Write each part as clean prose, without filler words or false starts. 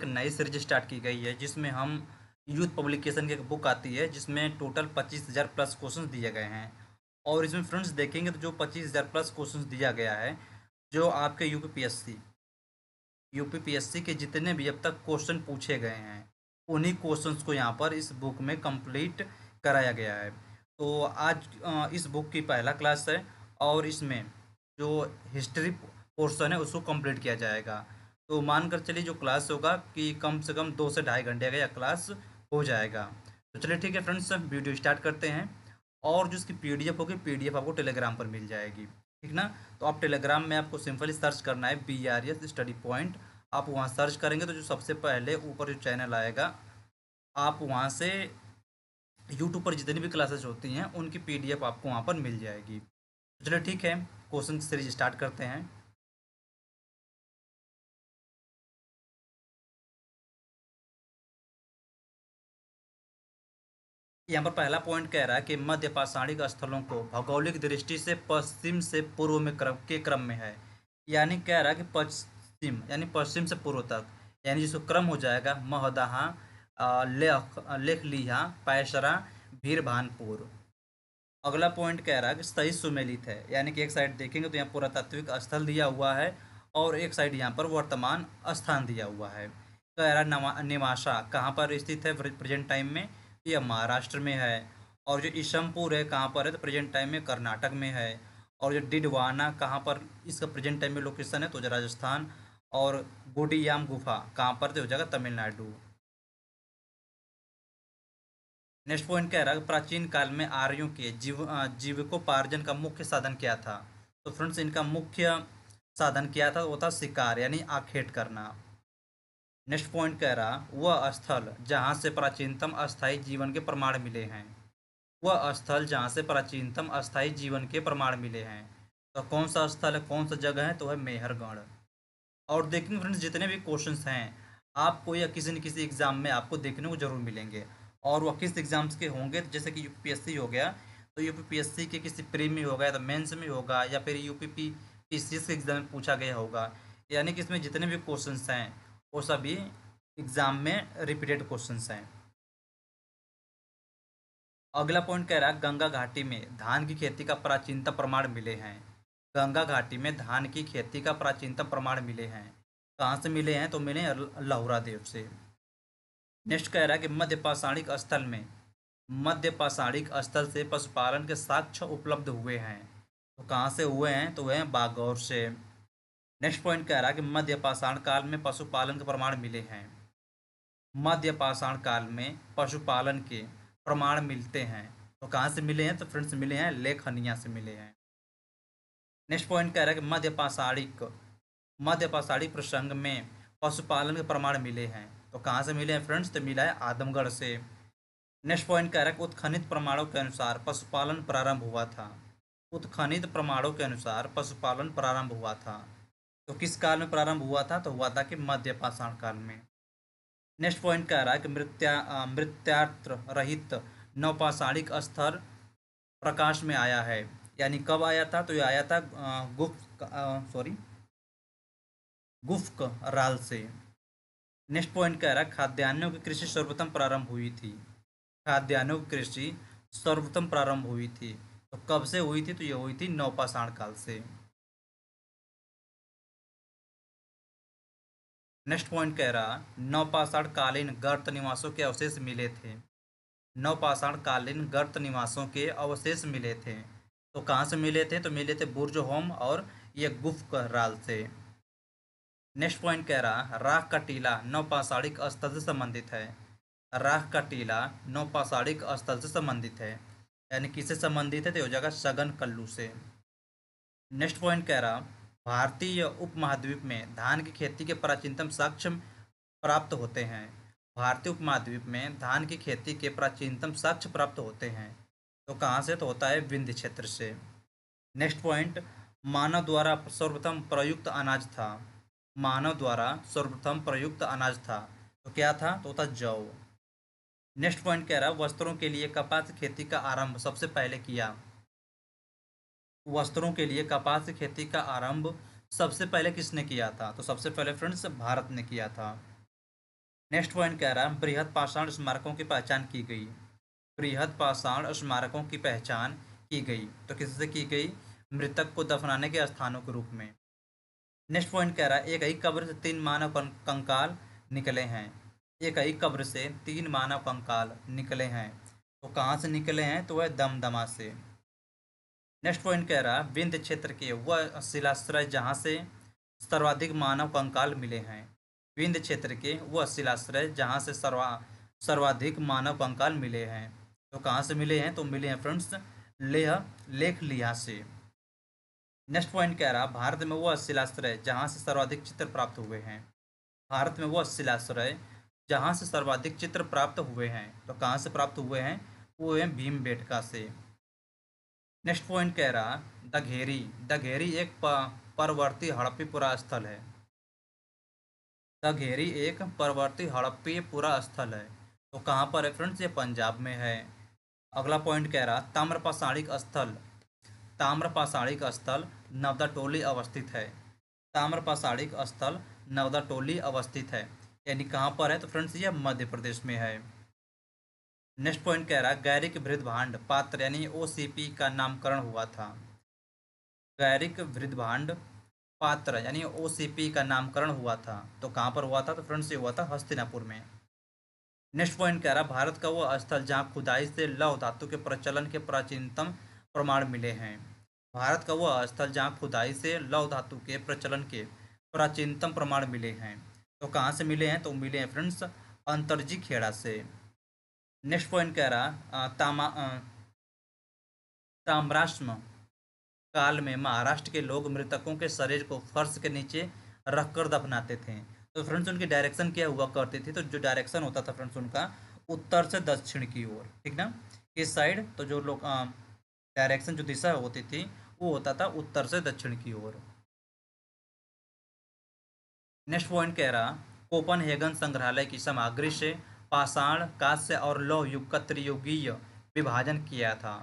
एक नई series start की गई है जिसमें हम यूथ पब्लिकेशन की एक बुक आती है जिसमें टोटल 25,000 प्लस क्वेश्चंस दिए गए हैं। और इसमें फ्रेंड्स देखेंगे तो जो 25,000 प्लस क्वेश्चंस दिया गया है, जो आपके यूपीपीएससी के जितने भी अब तक क्वेश्चन पूछे गए हैं, उन्हीं क्वेश्चंस को यहाँ पर इस बुक में कंप्लीट कराया गया है। तो आज इस बुक की पहला क्लास है और इसमें जो हिस्ट्री पोर्शन है उसको कंप्लीट किया जाएगा। तो मानकर चलिए जो क्लास होगा कि कम से कम 2 से ढाई घंटे का यह क्लास हो जाएगा। तो चलिए ठीक है फ्रेंड्स, वीडियो स्टार्ट करते हैं। और जो इसकी पीडीएफ होगी, पीडीएफ आपको टेलीग्राम पर मिल जाएगी, ठीक ना। तो आप टेलीग्राम में आपको सिंपली सर्च करना है BRS स्टडी पॉइंट। आप वहाँ सर्च करेंगे तो जो सबसे पहले ऊपर जो चैनल आएगा, आप वहाँ से यूट्यूब पर जितनी भी क्लासेस होती हैं उनकी पीडीएफ आपको वहाँ पर मिल जाएगी। तो चलिए ठीक है, क्वेश्चन सीरीज स्टार्ट करते हैं। यहाँ पर पहला पॉइंट कह रहा है कि मध्य पाषाणिक स्थलों को भौगोलिक दृष्टि से पश्चिम से पूर्व में क्रम में है। यानी कह रहा है कि पश्चिम यानी पश्चिम से पूर्व तक, यानी जिसको क्रम हो जाएगा महदहा, लेखलिहा, पैसरा, भीरभानपुर। अगला पॉइंट कह रहा है कि सही सुमेलित है, यानी कि एक साइड देखेंगे तो यहाँ पुरातात्विक स्थल दिया हुआ है और एक साइड यहाँ पर वर्तमान स्थान दिया हुआ है। कह रहा निमाशा कहाँ पर स्थित है प्रेजेंट टाइम में, यह महाराष्ट्र में है। और जो ईशमपुर है कहाँ पर है, तो प्रेजेंट टाइम में कर्नाटक में है। और जो डिडवाना कहाँ पर इसका प्रेजेंट टाइम में लोकेशन है, तो जो राजस्थान। और गुडियाम गुफा कहाँ पर, तो हो जाएगा तमिलनाडु। नेक्स्ट पॉइंट कह रहा है प्राचीन काल में आर्यों के जीविकोपार्जन का मुख्य साधन क्या था। तो फ्रेंड्स इनका मुख्य साधन क्या था, वो था शिकार यानी आखेट करना। नेक्स्ट पॉइंट कह रहा वह स्थल जहाँ से प्राचीनतम अस्थायी जीवन के प्रमाण मिले हैं। वह स्थल जहाँ से प्राचीनतम अस्थायी जीवन के प्रमाण मिले हैं। तो कौन सा स्थल है, कौन सा जगह है, तो है मेहरगढ़। और देखेंगे फ्रेंड्स जितने भी क्वेश्चंस हैं आपको या किसी न किसी एग्जाम में आपको देखने को जरूर मिलेंगे। और वह किस एग्जाम्स के होंगे, तो जैसे कि यूपीएससी हो गया, तो यूपीपीएससी के किसी प्री में होगा या तो मेंस में होगा या फिर यूपीपीसीएस के एग्जाम में पूछा गया होगा। यानी कि इसमें जितने भी क्वेश्चंस हैं वो सभी एग्जाम में रिपीटेड क्वेश्चंस हैं। अगला पॉइंट कह रहा है गंगा घाटी में धान की खेती का प्राचीनतम प्रमाण मिले हैं। गंगा घाटी में धान की खेती का प्राचीनतम प्रमाण मिले हैं। कहाँ से मिले हैं, तो मिले हैं लहुरा देव से। नेक्स्ट कह रहा है कि मध्य पाषाणिक स्थल से पशुपालन के साक्ष्य उपलब्ध हुए हैं। तो कहाँ से हुए हैं, तो हुए हैं बागौर से। नेक्स्ट पॉइंट कह रहा है कि मध्य पाषाण काल में पशुपालन के प्रमाण मिले हैं। मध्य पाषाण काल में पशुपालन के प्रमाण मिलते हैं। तो कहाँ से मिले हैं, तो फ्रेंड्स मिले हैं लेखनिया से मिले हैं। नेक्स्ट पॉइंट कह रहा है कि मध्य पाषाणिक प्रसंग में पशुपालन के प्रमाण मिले हैं। तो कहाँ से मिले हैं फ्रेंड्स, तो मिला है आदमगढ़ से। नेक्स्ट पॉइंट कह रहा है कि उत्खनित प्रमाणों के अनुसार पशुपालन प्रारंभ हुआ था। उत्खनित प्रमाणों के अनुसार पशुपालन प्रारंभ हुआ था। तो किस काल में प्रारंभ हुआ था, तो हुआ था कि मध्य पाषाण काल में। नेक्स्ट पॉइंट कह रहा है कि मृत्यात्र रहित नवपाषाणिक स्तर प्रकाश में आया है। यानी कब आया था, तो ये आया था गुफ्क राल से। नेक्स्ट पॉइंट कह रहा है खाद्यान्नों की कृषि सर्वप्रथम प्रारंभ हुई थी। खाद्यान्नों की कृषि सर्वप्रथम प्रारंभ हुई थी। तो कब से हुई थी, तो ये हुई थी नवपाषाण काल से। नेक्स्ट पॉइंट कह रहा नवपाषाण कालीन गर्त निवासों के अवशेष मिले थे। नवपाषाण कालीन गर्त निवासों के अवशेष मिले थे। तो कहाँ से मिले थे, तो मिले थे बुर्ज होम और ये गुफ्क राल से। नेक्स्ट पॉइंट कह रहा राख का टीला नवपाषाणिक स्थल से संबंधित है। राख का टीला नवपाषाणिक स्थल से संबंधित है, यानी किससे संबंधित है, तो हो जाएगा सगन कल्लू से। नेक्स्ट पॉइंट कह रहा भारतीय उपमहाद्वीप में धान की खेती के प्राचीनतम साक्ष्य प्राप्त होते हैं। भारतीय उपमहाद्वीप में धान की खेती के प्राचीनतम साक्ष्य प्राप्त होते हैं। तो कहाँ से, तो होता है विंध्य क्षेत्र से। नेक्स्ट पॉइंट मानव द्वारा सर्वप्रथम प्रयुक्त अनाज था। मानव द्वारा सर्वप्रथम प्रयुक्त अनाज था, तो क्या था, तो था जौ। नेक्स्ट पॉइंट कह रहा वस्त्रों के लिए कपास की खेती का आरंभ सबसे पहले किया। वस्त्रों के लिए कपास की खेती का आरंभ सबसे पहले किसने किया था, तो सबसे पहले फ्रेंड्स भारत ने किया था। नेक्स्ट पॉइंट कह रहा है बृहद पाषाण स्मारकों की पहचान की गई। बृहद पाषाण स्मारकों की पहचान की गई तो किससे की गई? मृतक को दफनाने के स्थानों के रूप में। नेक्स्ट पॉइंट कह रहा है एक ही कब्र से 3 मानव कंकाल निकले हैं। एक ही कब्र से 3 मानव कंकाल निकले हैं तो कहाँ से निकले हैं? तो वह दमदमा से। नेक्स्ट पॉइंट कह रहा है विंध्य क्षेत्र के वह शिलाश्रय जहाँ से सर्वाधिक मानव कंकाल मिले हैं। विंध्य क्षेत्र के वह शिलाश्रय जहाँ से सर्वाधिक मानव कंकाल मिले हैं तो कहाँ से मिले हैं? तो मिले हैं फ्रेंड्स लेह लेख लिहा से। नेक्स्ट पॉइंट कह रहा भारत में वह शिलाश्रय जहाँ से सर्वाधिक चित्र प्राप्त हुए हैं। भारत में वह शिलाश्रय जहाँ से सर्वाधिक चित्र प्राप्त हुए हैं तो कहाँ से प्राप्त हुए हैं? वो है भीमबेटका से। नेक्स्ट पॉइंट कह रहा दघेरी। दघेरी एक परवर्ती हड़प्पी पुरा स्थल है। दघेरी एक परवर्ती हड़प्पी पुरा स्थल है तो कहाँ पर है फ्रेंड्स? ये पंजाब में है। अगला पॉइंट कह रहा ताम्रपाषाणिक स्थल। ताम्रपाषाणिक स्थल नवदा टोली अवस्थित है। ताम्रपाषाणिक स्थल नवदा टोली अवस्थित है यानी कहाँ पर है? तो फ्रेंड्स ये मध्य प्रदेश में है। नेक्स्ट पॉइंट कह रहा गैरिक वृद्धभांड पात्र यानी ओसीपी का नामकरण हुआ था। गैरिक वृद्धभांड पात्र यानी ओसीपी का नामकरण हुआ था तो कहाँ पर हुआ था? तो फ्रेंड्स ये हुआ था हस्तिनापुर में। नेक्स्ट पॉइंट कह रहा भारत का वो स्थल जहाँ खुदाई से लौह धातु के प्रचलन के प्राचीनतम प्रमाण मिले हैं। भारत का वो स्थल जहाँ खुदाई से लौह धातु के प्रचलन के प्राचीनतम प्रमाण मिले हैं तो कहाँ से मिले हैं? तो मिले हैं फ्रेंड्स अंतरजी खेड़ा से। नेक्स्ट पॉइंट कह रहा ताम्राश्म काल में महाराष्ट्र के लोग मृतकों के शरीर को फर्श के नीचे रखकर दफनाते थे। तो फ्रेंड्स उनकी डायरेक्शन क्या हुआ करती थी? तो जो डायरेक्शन होता था फ्रेंड्स उनका उत्तर से दक्षिण की ओर, ठीक ना, इस साइड। तो जो लोग डायरेक्शन जो दिशा होती थी वो होता था उत्तर से दक्षिण की ओर। नेक्स्ट पॉइंट कह रहा कोपनहेगन संग्रहालय की सामग्री से पाषाण कांस्य और लौह युग का त्रियुगीय विभाजन किया था।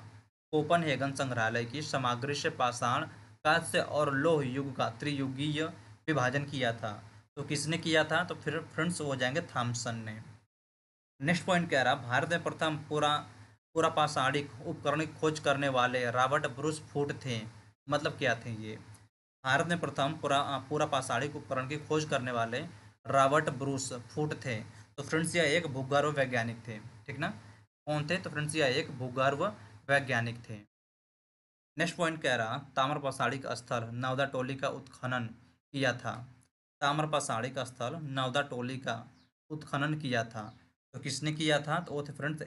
कोपनहेगन संग्रहालय की सामग्री से पाषाण कांस्य और लौह युग का त्रियुगीय विभाजन किया था तो किसने किया था? तो फिर फ्रेंड्स हो जाएंगे थॉमसन ने। नेक्स्ट पॉइंट कह रहा भारत में प्रथम पूरा पूरा पाषाणिक उपकरण की खोज करने वाले रॉबर्ट ब्रूस फूट थे। मतलब क्या थे ये? भारत में प्रथम पूरा पाषाणिक उपकरण की खोज करने वाले रॉबर्ट ब्रूस फूट थे तो फ्रेंड्स यह एक भूगर्भ वैज्ञानिक थे, ठीक ना। कौन थे? तो फ्रेंड्स यह एक भूगर्भ वैज्ञानिक थे। नेक्स्ट पॉइंट कह रहा ताम्रपाषाणिक स्थल नवदा टोली का उत्खनन किया था। ताम्रपाषाणिक स्थल नवदा टोली का उत्खनन किया था तो किसने किया था? तो वो थे फ्रेंड्स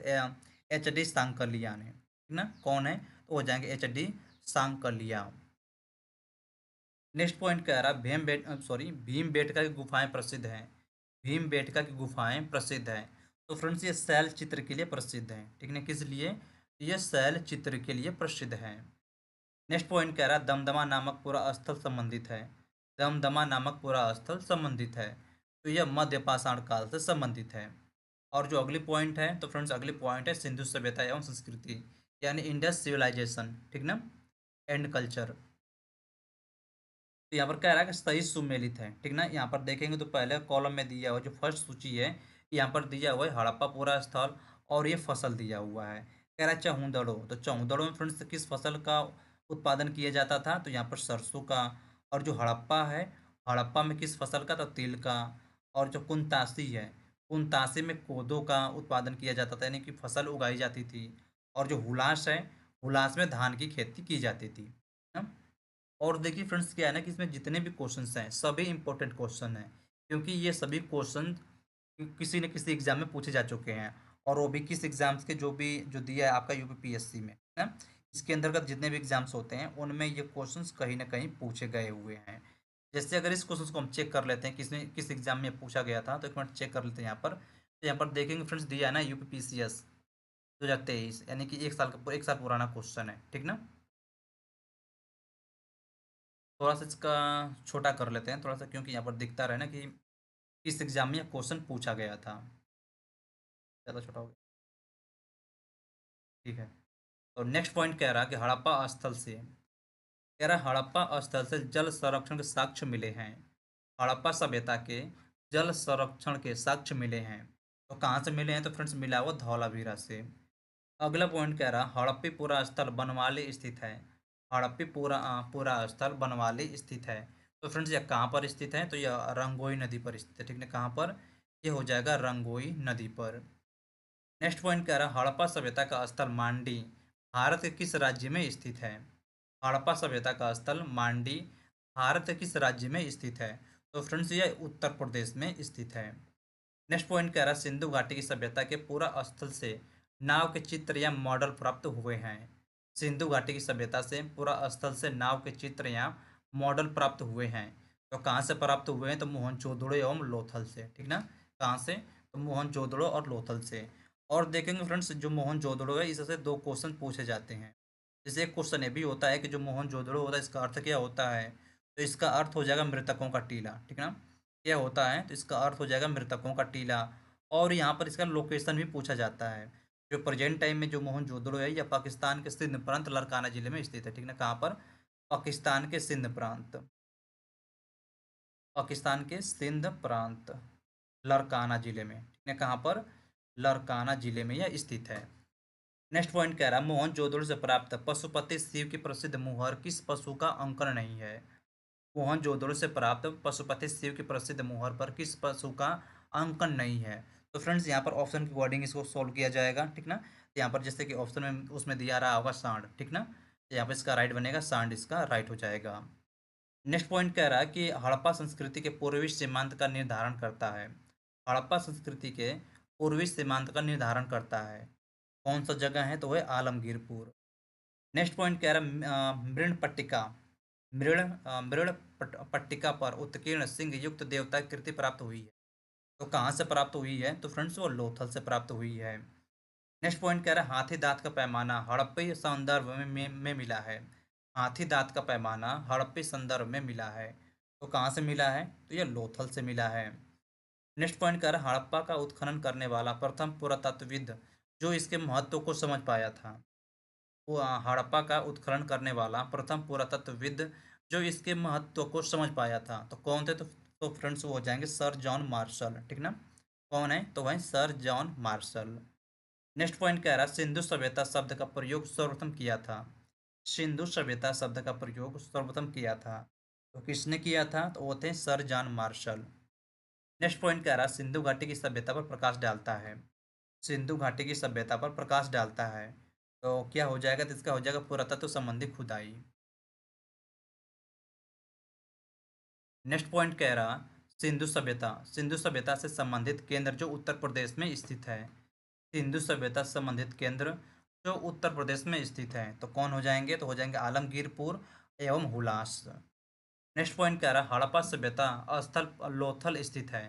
एच डी सांकलिया ने, ठीक ना। कौन है? तो हो जाएंगे H D Sankalia. Next point कह रहा भीमबेटका की गुफाएं प्रसिद्ध हैं। भीमबेटका की गुफाएं प्रसिद्ध हैं तो फ्रेंड्स ये शैल चित्र के लिए प्रसिद्ध हैं, ठीक है। किस लिए? ये शैल चित्र के लिए प्रसिद्ध है। नेक्स्ट पॉइंट कह रहा दमदमा नामक पूरा स्थल संबंधित है। दमदमा नामक पूरा स्थल संबंधित है तो यह मध्य पाषाण काल से संबंधित है। और जो अगली पॉइंट है तो फ्रेंड्स अगली पॉइंट है सिंधु सभ्यता एवं संस्कृति यानी इंडस सिविलाइजेशन, ठीक ना, एंड कल्चर। तो यहाँ पर कह रहा है कि सही सुमेलित है, ठीक ना। यहाँ पर देखेंगे तो पहले कॉलम में दिया हुआ जो फर्स्ट सूची है यहाँ पर दिया हुआ है हड़प्पा पूरा स्थल और ये फसल दिया हुआ है। कह रहा है चहुंदड़ो, तो चहुंदड़ो में फ्रेंड्स किस फसल का उत्पादन किया जाता था? तो यहाँ पर सरसों का। और जो हड़प्पा है, हड़प्पा में किस फसल का? तो तिल का। और जो कुनतासी है, कुनतासी में कोदो का उत्पादन किया जाता था यानी कि फसल उगाई जाती थी। और जो हुलास है, हुलास में धान की खेती की जाती थी, है ना? और देखिए फ्रेंड्स क्या है ना कि इसमें जितने भी क्वेश्चंस हैं सभी इंपॉर्टेंट क्वेश्चन हैं क्योंकि ये सभी क्वेश्चन किसी न किसी एग्जाम में पूछे जा चुके हैं। और वो भी किस एग्जाम्स के जो दिया है आपका यूपीपीएससी में, है ना। इसके अंतर्गत जितने भी एग्जाम्स होते हैं उनमें ये क्वेश्चंस कहीं ना कहीं पूछे गए हुए हैं। जैसे अगर इस क्वेश्चन को हम चेक कर लेते हैं किस एग्जाम में पूछा गया था तो एक मिनट चेक कर लेते हैं यहाँ पर। तो यहाँ पर देखेंगे फ्रेंड्स दिया है ना यूपीपीसीएस 2023 यानी कि एक साल पुराना क्वेश्चन है, ठीक ना। थोड़ा सा इसका छोटा कर लेते हैं थोड़ा सा क्योंकि यहाँ पर दिखता रहे ना कि किस एग्जाम में क्वेश्चन पूछा गया था। ज़्यादा छोटा हो गया, ठीक है। तो नेक्स्ट पॉइंट कह रहा कि हड़प्पा स्थल से, कह रहा हड़प्पा स्थल से जल संरक्षण के साक्ष्य मिले हैं। हड़प्पा सभ्यता के जल संरक्षण के साक्ष्य मिले हैं। तो कहाँ से मिले हैं? तो फ्रेंड्स मिला हुआ धौलावीरा से। अगला पॉइंट कह रहा हड़प्पीपुरा स्थल बनवाली स्थित है। पुरा स्थल बनवाली स्थित है। तो फ्रेंड्स यह कहाँ पर स्थित है? तो यह रंगोई नदी पर स्थित है। ठीक है, कहाँ पर? ये हो जाएगा रंगोई नदी पर। नेक्स्ट पॉइंट कह रहा हड़प्पा सभ्यता का स्थल मांडी भारत के किस राज्य में स्थित है? हड़प्पा सभ्यता का स्थल मांडी भारत के किस राज्य में स्थित है? तो फ्रेंड्स यह उत्तर प्रदेश में स्थित है। नेक्स्ट पॉइंट कह रहा सिंधु घाटी की सभ्यता के पूरा स्थल से नाव के चित्र या मॉडल प्राप्त हुए हैं। सिंधु घाटी की सभ्यता से पूरा स्थल से नाव के चित्र या मॉडल प्राप्त हुए हैं। तो कहाँ से प्राप्त हुए हैं? तो मोहनजोदड़ो एवं लोथल से। ठीक ना, कहाँ से? तो मोहनजोदड़ो और लोथल से। और देखेंगे फ्रेंड्स, जो मोहनजोदड़ो है इससे दो क्वेश्चन पूछे जाते हैं। जैसे एक क्वेश्चन ये भी होता है कि जो मोहनजोदड़ो होता है इसका अर्थ क्या होता है? तो इसका अर्थ हो जाएगा मृतकों का टीला। ठीक ना, क्या होता है? तो इसका अर्थ हो जाएगा मृतकों का टीला। और यहाँ पर इसका लोकेशन भी पूछा जाता है। जो प्रेजेंट टाइम में जो मोहनजोदड़ो है यह पाकिस्तान के सिंध प्रांत लड़काना जिले में स्थित है। ठीक ना, कहाँ पर? पाकिस्तान के सिंध प्रांत, पाकिस्तान के सिंध प्रांत लड़काना जिले में। ठीक है, कहाँ पर? लड़काना जिले में यह स्थित है। नेक्स्ट पॉइंट कह रहा है मोहनजोदड़ो से प्राप्त पशुपति शिव की प्रसिद्ध मुहर किस पशु का अंकन नहीं है? मोहनजोदड़ो से प्राप्त पशुपति शिव की प्रसिद्ध मुहर पर किस पशु का अंकन नहीं है? तो फ्रेंड्स यहाँ पर ऑप्शन के अकॉर्डिंग इसको सोल्व किया जाएगा। ठीक ना, तो यहाँ पर जैसे कि ऑप्शन में उसमें दिया रहा होगा सांड। ठीक ना, तो यहाँ पर इसका राइट बनेगा सांड, इसका राइट हो जाएगा। नेक्स्ट पॉइंट कह रहा है कि हड़प्पा संस्कृति के पूर्वी सीमांत का निर्धारण करता है। हड़प्पा संस्कृति के पूर्वी सीमांत का निर्धारण करता है कौन सा जगह है? तो वह आलमगीरपुर। नेक्स्ट पॉइंट कह रहा है मृण पट्टिका मृण पट्टिका पर उत्कीर्ण सिंह युक्त देवता की कृति प्राप्त हुई है। तो कहाँ से प्राप्त हुई है? तो फ्रेंड्स वो लोथल से प्राप्त हुई है। नेक्स्ट पॉइंट कह रहा है हाथी दांत का पैमाना हड़प्पी संदर्भ में मिला है। हाथी दांत का पैमाना हड़प्पी संदर्भ में मिला है। तो कहाँ से मिला है? तो यह लोथल से मिला है। नेक्स्ट पॉइंट कह रहा है हड़प्पा का उत्खनन करने वाला प्रथम पुरातत्वविद जो इसके महत्व को समझ पाया था। वो हड़प्पा का उत्खनन करने वाला प्रथम पुरातत्वविद जो इसके महत्व को समझ पाया था, तो कौन थे? तो फ्रेंड्स वो हो जाएंगे सर जॉन मार्शल। ठीक ना, कौन है? तो वही sir John Marshall. Next point कह रहा है सिंधु सभ्यता शब्द का प्रयोग सर्वप्रथम किया था। सिंधु सभ्यता शब्द का प्रयोग सर्वप्रथम किया था। तो किसने किया था? तो वो थे sir John Marshall. Next point कह रहा है सिंधु घाटी की सभ्यता पर प्रकाश डालता है। सिंधु घाटी की सभ्यता पर प्रकाश डालता है। तो क्या हो जाएगा? तो इसका हो जाएगा पुरातत्व संबंधी खुदाई। नेक्स्ट पॉइंट कह रहा सिंधु सभ्यता से संबंधित केंद्र जो उत्तर प्रदेश में स्थित है। सिंधु सभ्यता से संबंधित केंद्र जो उत्तर प्रदेश में स्थित है, तो कौन हो जाएंगे? तो हो जाएंगे आलमगीरपुर एवं हुलास। नेक्स्ट पॉइंट कह रहा है हड़प्पा सभ्यता स्थल लोथल स्थित है।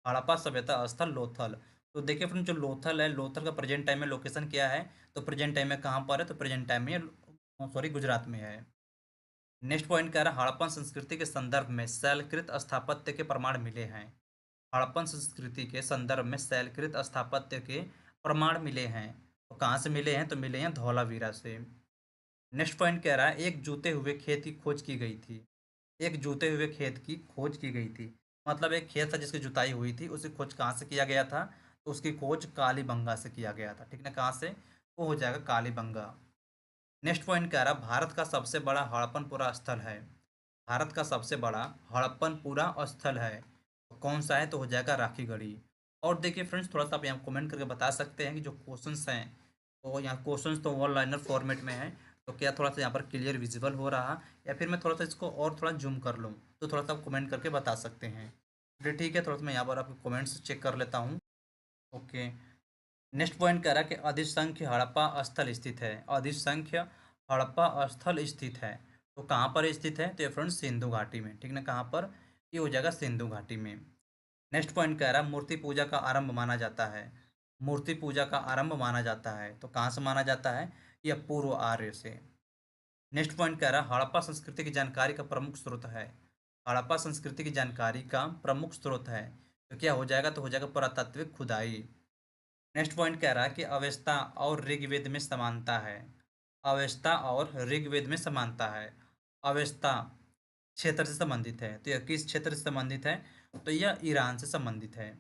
हड़प्पा सभ्यता स्थल लोथल। तो देखिए फ्रेंड, जो लोथल है, लोथल का प्रेजेंट टाइम में लोकेशन क्या है? तो प्रेजेंट टाइम में कहाँ पर है? तो प्रेजेंट टाइम में सॉरी गुजरात में है। नेक्स्ट पॉइंट कह रहा है हड़प्पन संस्कृति के संदर्भ में शैलकृत स्थापत्य के प्रमाण मिले हैं। हड़प्पन संस्कृति के संदर्भ में शैलकृत स्थापत्य के प्रमाण मिले हैं। तो कहाँ से मिले हैं? तो मिले हैं धौलावीरा से। नेक्स्ट पॉइंट कह रहा है एक जूते हुए खेत की खोज की गई थी। एक जूते हुए खेत की खोज की गई थी, मतलब एक खेत था जिसकी जुताई हुई थी, उसकी खोज कहाँ से किया गया था? तो उसकी खोज कालीबंगा से किया गया था। ठीक ना, कहाँ से? वो हो जाएगा कालीबंगा। नेक्स्ट पॉइंट कह रहा भारत का सबसे बड़ा हड़प्पनपुरा स्थल है। भारत का सबसे बड़ा हड़प्पनपुरा स्थल है, तो कौन सा है? तो हो जाएगा राखीगढ़ी। और देखिए फ्रेंड्स, थोड़ा सा आप यहाँ कमेंट करके बता सकते हैं कि जो क्वेश्चंस हैं, तो यहाँ क्वेश्चंस तो वन लाइनर फॉर्मेट में है, तो क्या थोड़ा सा यहाँ पर क्लियर विजिबल हो रहा, या फिर मैं थोड़ा सा इसको और थोड़ा जूम कर लूँ? तो थोड़ा सा आप कमेंट करके बता सकते हैं। चलिए ठीक है, थोड़ा सा मैं यहाँ पर आपके कमेंट्स चेक कर लेता हूँ। ओके। नेक्स्ट पॉइंट कह रहा है कि अधिसंख्य हड़प्पा स्थल स्थित है। अधिसंख्य हड़प्पा स्थल स्थित है, तो कहाँ पर स्थित है? तो ये फ्रेंड्स सिंधु घाटी में। ठीक ना, कहाँ पर? ये हो जाएगा सिंधु घाटी में। नेक्स्ट पॉइंट कह रहा है मूर्ति पूजा का आरंभ माना जाता है। मूर्ति पूजा का आरंभ माना जाता है, तो कहाँ से माना जाता है? यह पूर्व आर्य से। नेक्स्ट पॉइंट कह रहा है हड़प्पा संस्कृति की जानकारी का प्रमुख स्रोत है। हड़प्पा संस्कृति की जानकारी का प्रमुख स्रोत है, तो क्या हो जाएगा? तो हो जाएगा पुरातात्विक खुदाई। नेक्स्ट पॉइंट कह रहा है कि अवेस्ता और ऋग्वेद में समानता है। अवेस्ता और ऋग्वेद में समानता है। अवेस्ता क्षेत्र से संबंधित है, तो यह किस क्षेत्र से संबंधित है? तो यह ईरान से संबंधित है।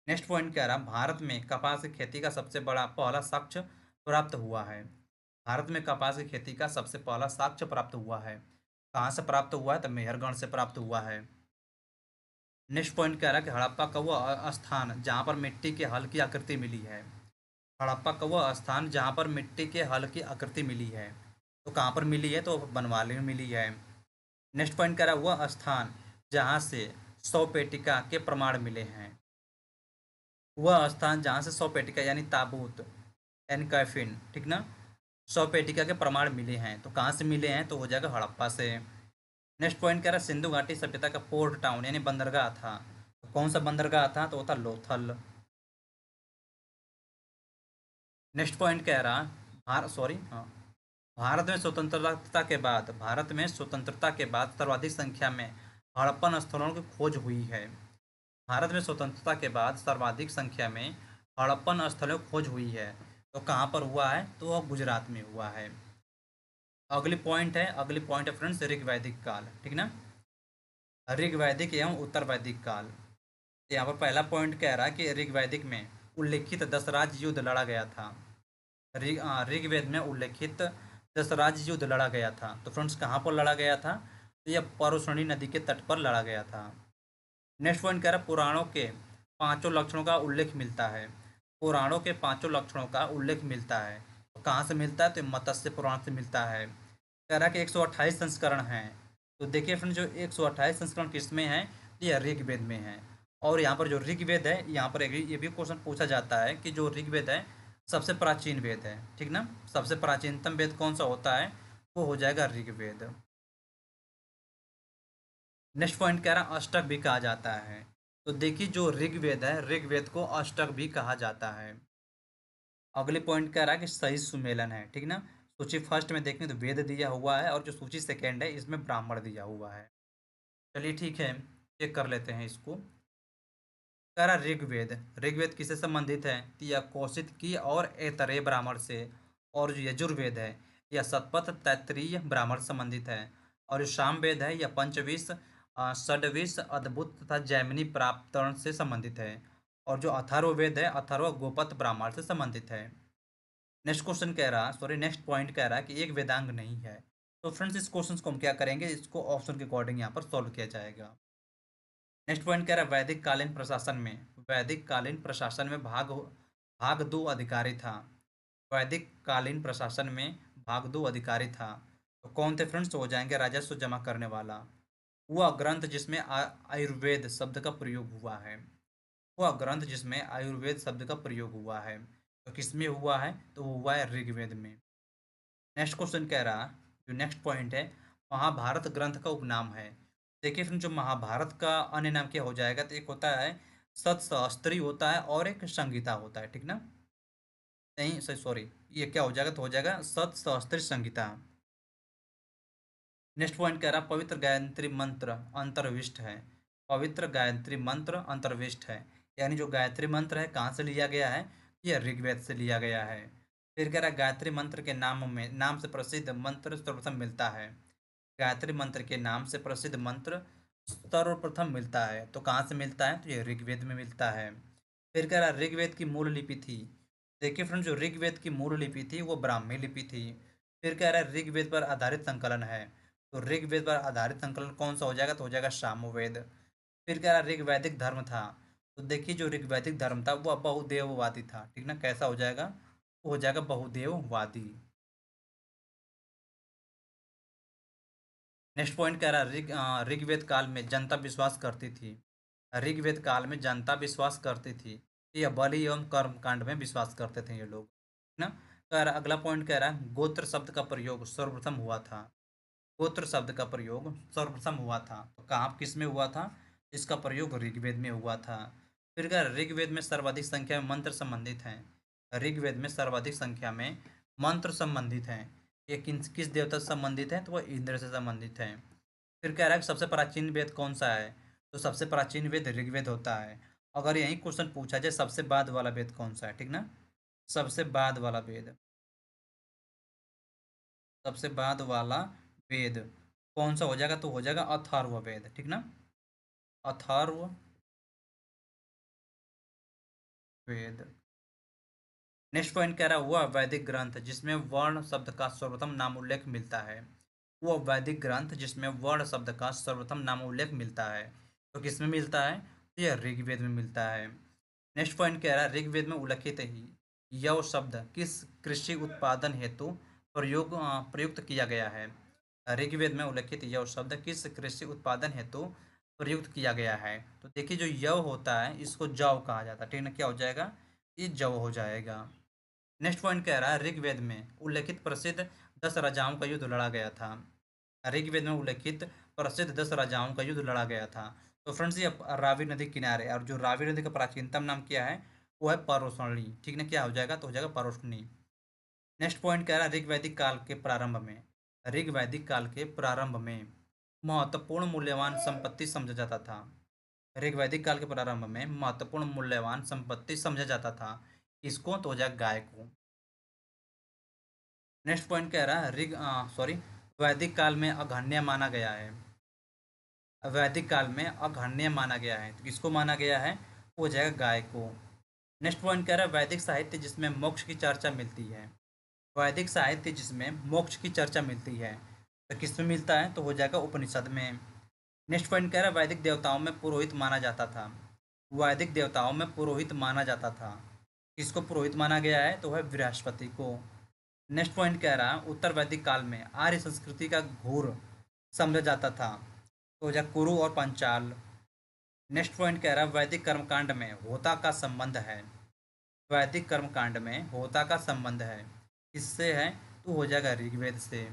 नेक्स्ट पॉइंट कह रहा भारत में कपास की खेती का सबसे बड़ा पहला साक्ष्य प्राप्त हुआ है। भारत में कपास की खेती का सबसे पहला साक्ष्य प्राप्त हुआ है। कहाँ से प्राप्त हुआ है? तो मेहरगढ़ से प्राप्त हुआ है। नेक्स्ट पॉइंट कह रहा है कि हड़प्पा का वह स्थान जहाँ पर मिट्टी के हल की आकृति मिली है। हड़प्पा का वह स्थान जहाँ पर मिट्टी के हल की आकृति मिली है। तो कहाँ पर मिली है? तो बनवाली में मिली है। नेक्स्ट पॉइंट कह रहा है वह स्थान जहाँ से 100 पेटिका के प्रमाण मिले हैं। वह स्थान जहाँ से 100 पेटिका यानी ताबूत यानी कैफिन, ठीक ना, 100 पेटिका के प्रमाण मिले हैं। तो कहाँ से मिले हैं? तो हो जाएगा हड़प्पा से। नेक्स्ट पॉइंट कह रहा है सिंधु घाटी सभ्यता का पोर्ट टाउन यानी बंदरगाह था। तो कौन सा बंदरगाह था? तो वो था लोथल। नेक्स्ट पॉइंट कह रहा भारत में स्वतंत्रता के बाद सर्वाधिक संख्या में हड़प्पन स्थलों की खोज हुई है। भारत में स्वतंत्रता के बाद सर्वाधिक संख्या में हड़प्पन स्थलों की खोज हुई है। तो कहाँ पर हुआ है? तो वह गुजरात में हुआ है। अगली पॉइंट है फ्रेंड्स ऋग वैदिक काल, ठीक ना, ऋग वैदिक एवं उत्तर वैदिक काल। यहाँ पर पहला पॉइंट कह रहा है कि ऋग वैदिक में उल्लेखित दशराज युद्ध लड़ा गया था। ऋग्वेद में उल्लेखित दशराज युद्ध लड़ा गया था। तो फ्रेंड्स कहाँ पर लड़ा गया था? तो यह परुष्णी नदी के तट पर लड़ा गया था। नेक्स्ट पॉइंट कह रहा है पुराणों के पांचों लक्षणों का उल्लेख मिलता है। पुराणों के पांचों लक्षणों का उल्लेख मिलता है। तो कहाँ से मिलता है? तो मत्स्य पुराण से मिलता है। कह रहा है कि 128 संस्करण हैं। तो देखिए फ्रेंड जो 128 संस्करण किसमें हैं? ये ऋग्वेद में है। और यहाँ पर जो ऋग्वेद है, यहाँ पर ये भी क्वेश्चन पूछा जाता है कि जो ऋग्वेद है सबसे प्राचीन वेद है, ठीक ना, सबसे प्राचीनतम वेद कौन सा होता है? वो हो जाएगा ऋग्वेद। नेक्स्ट पॉइंट कह रहा है अष्टक भी कहा जाता है। तो देखिए जो ऋग्वेद है, ऋग्वेद को अष्टक भी कहा जाता है। अगले पॉइंट कह रहा है कि सही सुमेलन है, ठीक ना। सूची फर्स्ट में देखें तो वेद दिया हुआ है और जो सूची सेकेंड है इसमें ब्राह्मण दिया हुआ है। चलिए ठीक है, चेक कर लेते हैं इसको। कह रहा ऋग्वेद, ऋग्वेद किससे संबंधित है? तो यह कौशिक की और ऐतरेय ब्राह्मण से। और जो यजुर्वेद है यह शतपथ तैत्तिरीय ब्राह्मण से संबंधित है। और जो सामवेद है यह पंचविश षड्विश अद्भुत तथा जैमिनी प्राप्तरण से संबंधित है। और जो अथर्ववेद है अथर्व गोपत ब्राह्मण से संबंधित है। नेक्स्ट पॉइंट कह रहा है कि एक वेदांग नहीं है। तो फ्रेंड्स इस क्वेश्चन को हम क्या करेंगे, इसको ऑप्शन के अकॉर्डिंग यहाँ पर सॉल्व किया जाएगा। नेक्स्ट पॉइंट कह रहा है वैदिक कालीन प्रशासन में भाग दो अधिकारी था। वैदिक कालीन प्रशासन में भाग दो अधिकारी था। तो कौन थे फ्रेंड्स? तो हो जाएंगे राजस्व जमा करने वाला। वह ग्रंथ जिसमें आयुर्वेद शब्द का प्रयोग हुआ है। वह ग्रंथ जिसमें आयुर्वेद शब्द का प्रयोग हुआ है। तो किसमें हुआ है? तो वो हुआ है ऋग्वेद में। नेक्स्ट क्वेश्चन कह रहा, जो नेक्स्ट पॉइंट है महाभारत ग्रंथ का उपनाम है। देखिए फ्रेंड जो महाभारत का अन्य नाम क्या हो जाएगा? तो एक होता है सतसहस्त्री होता है और एक संगीता होता है, ठीक ना, नहीं सॉरी, ये क्या हो जाएगा? तो हो जाएगा सतसहस्त्री संगीता। नेक्स्ट पॉइंट कह रहा पवित्र गायत्री मंत्र अंतर्विष्ट है। पवित्र गायत्री मंत्र अंतर्विष्ट है, यानी जो गायत्री मंत्र है कहाँ से लिया गया है? यह ऋग्वेद से लिया गया है। फिर कह रहा है गायत्री मंत्र के नाम से प्रसिद्ध मंत्र सर्वप्रथम मिलता है। गायत्री मंत्र के नाम से प्रसिद्ध मंत्र सर्वप्रथम मिलता है। तो कहाँ से मिलता है? तो ये ऋग्वेद में मिलता है। फिर कह रहा है ऋग्वेद की मूल लिपि थी। देखिए फ्रेंड जो ऋग्वेद की मूल लिपि थी वो ब्राह्मी लिपि थी। फिर कह रहा है ऋग्वेद पर आधारित संकलन है। तो ऋग्वेद पर आधारित संकलन कौन सा हो जाएगा? तो हो जाएगा सामवेद। फिर कह रहा है ऋग्वैदिक धर्म था। तो देखिए जो ऋग्वैदिक धर्म था वह बहुदेववादी था, ठीक ना, कैसा हो जाएगा? वो हो जाएगा बहुदेववादी। नेक्स्ट पॉइंट कह रहा है ऋग्वेद काल में जनता विश्वास करती थी। ऋग्वेद काल में जनता विश्वास करती थी कि यह बलि एवं कर्म कांड में विश्वास करते थे ये लोग, है ना। कह रहा अगला पॉइंट कह रहा है गोत्र शब्द का प्रयोग सर्वप्रथम हुआ था। गोत्र शब्द का प्रयोग सर्वप्रथम हुआ था। तो कहाँ किस में हुआ था? इसका प्रयोग ऋग्वेद में हुआ था। फिर कह ऋग्वेद में सर्वाधिक संख्या में मंत्र संबंधित हैं। ऋग्वेद में सर्वाधिक संख्या में मंत्र संबंधित हैं। ये किस देवता से संबंधित है? तो वह इंद्र से संबंधित है। फिर कह रहा है कि सबसे प्राचीन वेद कौन सा है? तो सबसे प्राचीन वेद ऋग्वेद होता है। अगर यही क्वेश्चन पूछा जाए सबसे बाद वाला वेद कौन सा है, ठीक ना, सबसे बाद वाला वेद, सबसे बाद वाला वेद कौन सा हो जाएगा? तो हो जाएगा अथर्ववेद, ठीक ना। अथर्व वेद। नेक्स्ट पॉइंट कह रहा है वह वैदिक ग्रंथ जिसमें वर्ण शब्द का सर्वप्रथम नामोल्लेख मिलता है। वह वैदिक ग्रंथ जिसमें वर्ण शब्द का सर्वप्रथम नामोल्लेख मिलता है, तो किसमें मिलता है? तो यह ऋग्वेद में मिलता है। नेक्स्ट पॉइंट कह रहा है ऋग्वेद में उल्लिखित ही यव शब्द किस कृषि उत्पादन हेतु प्रयुक्त किया गया है? ऋग्वेद में उल्लिखित यव शब्द किस कृषि उत्पादन हेतु प्रयुक्त किया गया है? तो देखिए जो यव होता है इसको जव कहा जाता है, ठीक है ना? क्या हो जाएगा? ये जव हो जाएगा। नेक्स्ट पॉइंट कह रहा है ऋग्वेद में उल्लेखित प्रसिद्ध 10 राजाओं का युद्ध लड़ा गया था। ऋग्वेद में उल्लेखित प्रसिद्ध 10 राजाओं का युद्ध लड़ा गया था। तो फ्रेंड्स ये रावी नदी किनारे, और जो रावी नदी का प्राचीनतम नाम क्या है? वो है परोशनी, ठीक ना? क्या हो जाएगा? तो हो जाएगा परोशनी। नेक्स्ट पॉइंट कह रहा है ऋग्वैदिक काल के प्रारंभ में, ऋग्वैदिक काल के प्रारंभ में महत्वपूर्ण मूल्यवान संपत्ति समझा जाता था। ऋग्वैदिक काल के प्रारंभ में महत्वपूर्ण मूल्यवान संपत्ति समझा जाता था। इसको तो हो जाएगा गाय को। नेक्स्ट पॉइंट कह रहा है वैदिक काल में अघन्य माना गया है। वैदिक काल में अघन्य माना गया है, तो किसको माना गया है? वो हो जाएगा गाय को। नेक्स्ट पॉइंट कह रहा है वैदिक साहित्य जिसमें मोक्ष की चर्चा मिलती है। वैदिक साहित्य जिसमें मोक्ष की चर्चा मिलती है, तो किसमें मिलता है? तो हो जाएगा उपनिषद में। नेक्स्ट पॉइंट कह रहा है वैदिक देवताओं में पुरोहित माना जाता था। वैदिक देवताओं में पुरोहित माना जाता था। किसको पुरोहित माना गया है? तो है बृहस्पति को। नेक्स्ट पॉइंट कह रहा है उत्तर वैदिक काल में आर्य संस्कृति का घोर समझा जाता था। तो हो जाए कुरु और पंचाल। नेक्स्ट पॉइंट कह रहा है वैदिक कर्मकांड में होता का संबंध है। वैदिक कर्मकांड में होता का संबंध है, किससे है? तो हो जाएगा ऋग्वेद से।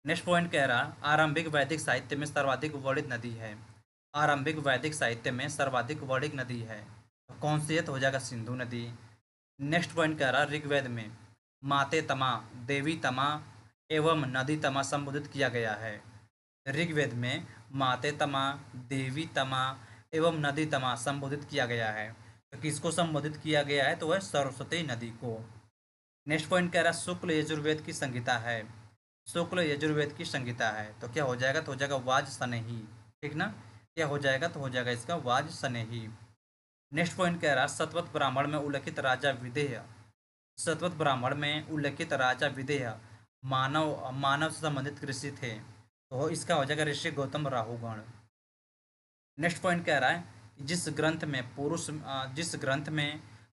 नेक्स्ट पॉइंट कह रहा आरंभिक वैदिक साहित्य में सर्वाधिक वर्णित नदी है। आरंभिक वैदिक साहित्य में सर्वाधिक वर्णित नदी है, तो कौन सी है? तो हो जाएगा सिंधु नदी। नेक्स्ट पॉइंट कह रहा ऋग्वेद में माते तमा, देवी तमा एवं नदी तमा संबोधित किया गया है। ऋग्वेद में माते तमा, देवी तमा एवं नदी तमा संबोधित किया गया है, तो किसको संबोधित किया गया है? तो वह सरस्वती नदी को। नेक्स्ट पॉइंट कह रहा है शुक्ल यजुर्वेद की संहिता है। शुक्ल यजुर्वेद की संहिता है, तो क्या हो जाएगा? तो हो जाएगा वाज सनेही, ठीक ना? क्या हो जाएगा? तो हो जाएगा इसका वाज सनेही। नेक्स्ट पॉइंट कह रहा है सतवत ब्राह्मण में उल्लेखित राजा विदेह, सतवत ब्राह्मण में उल्लेखित राजा विदेह मानव मानव से संबंधित ऋषि थे, तो इसका हो जाएगा ऋषि गौतम राहुगण। नेक्स्ट पॉइंट कह रहा है जिस ग्रंथ में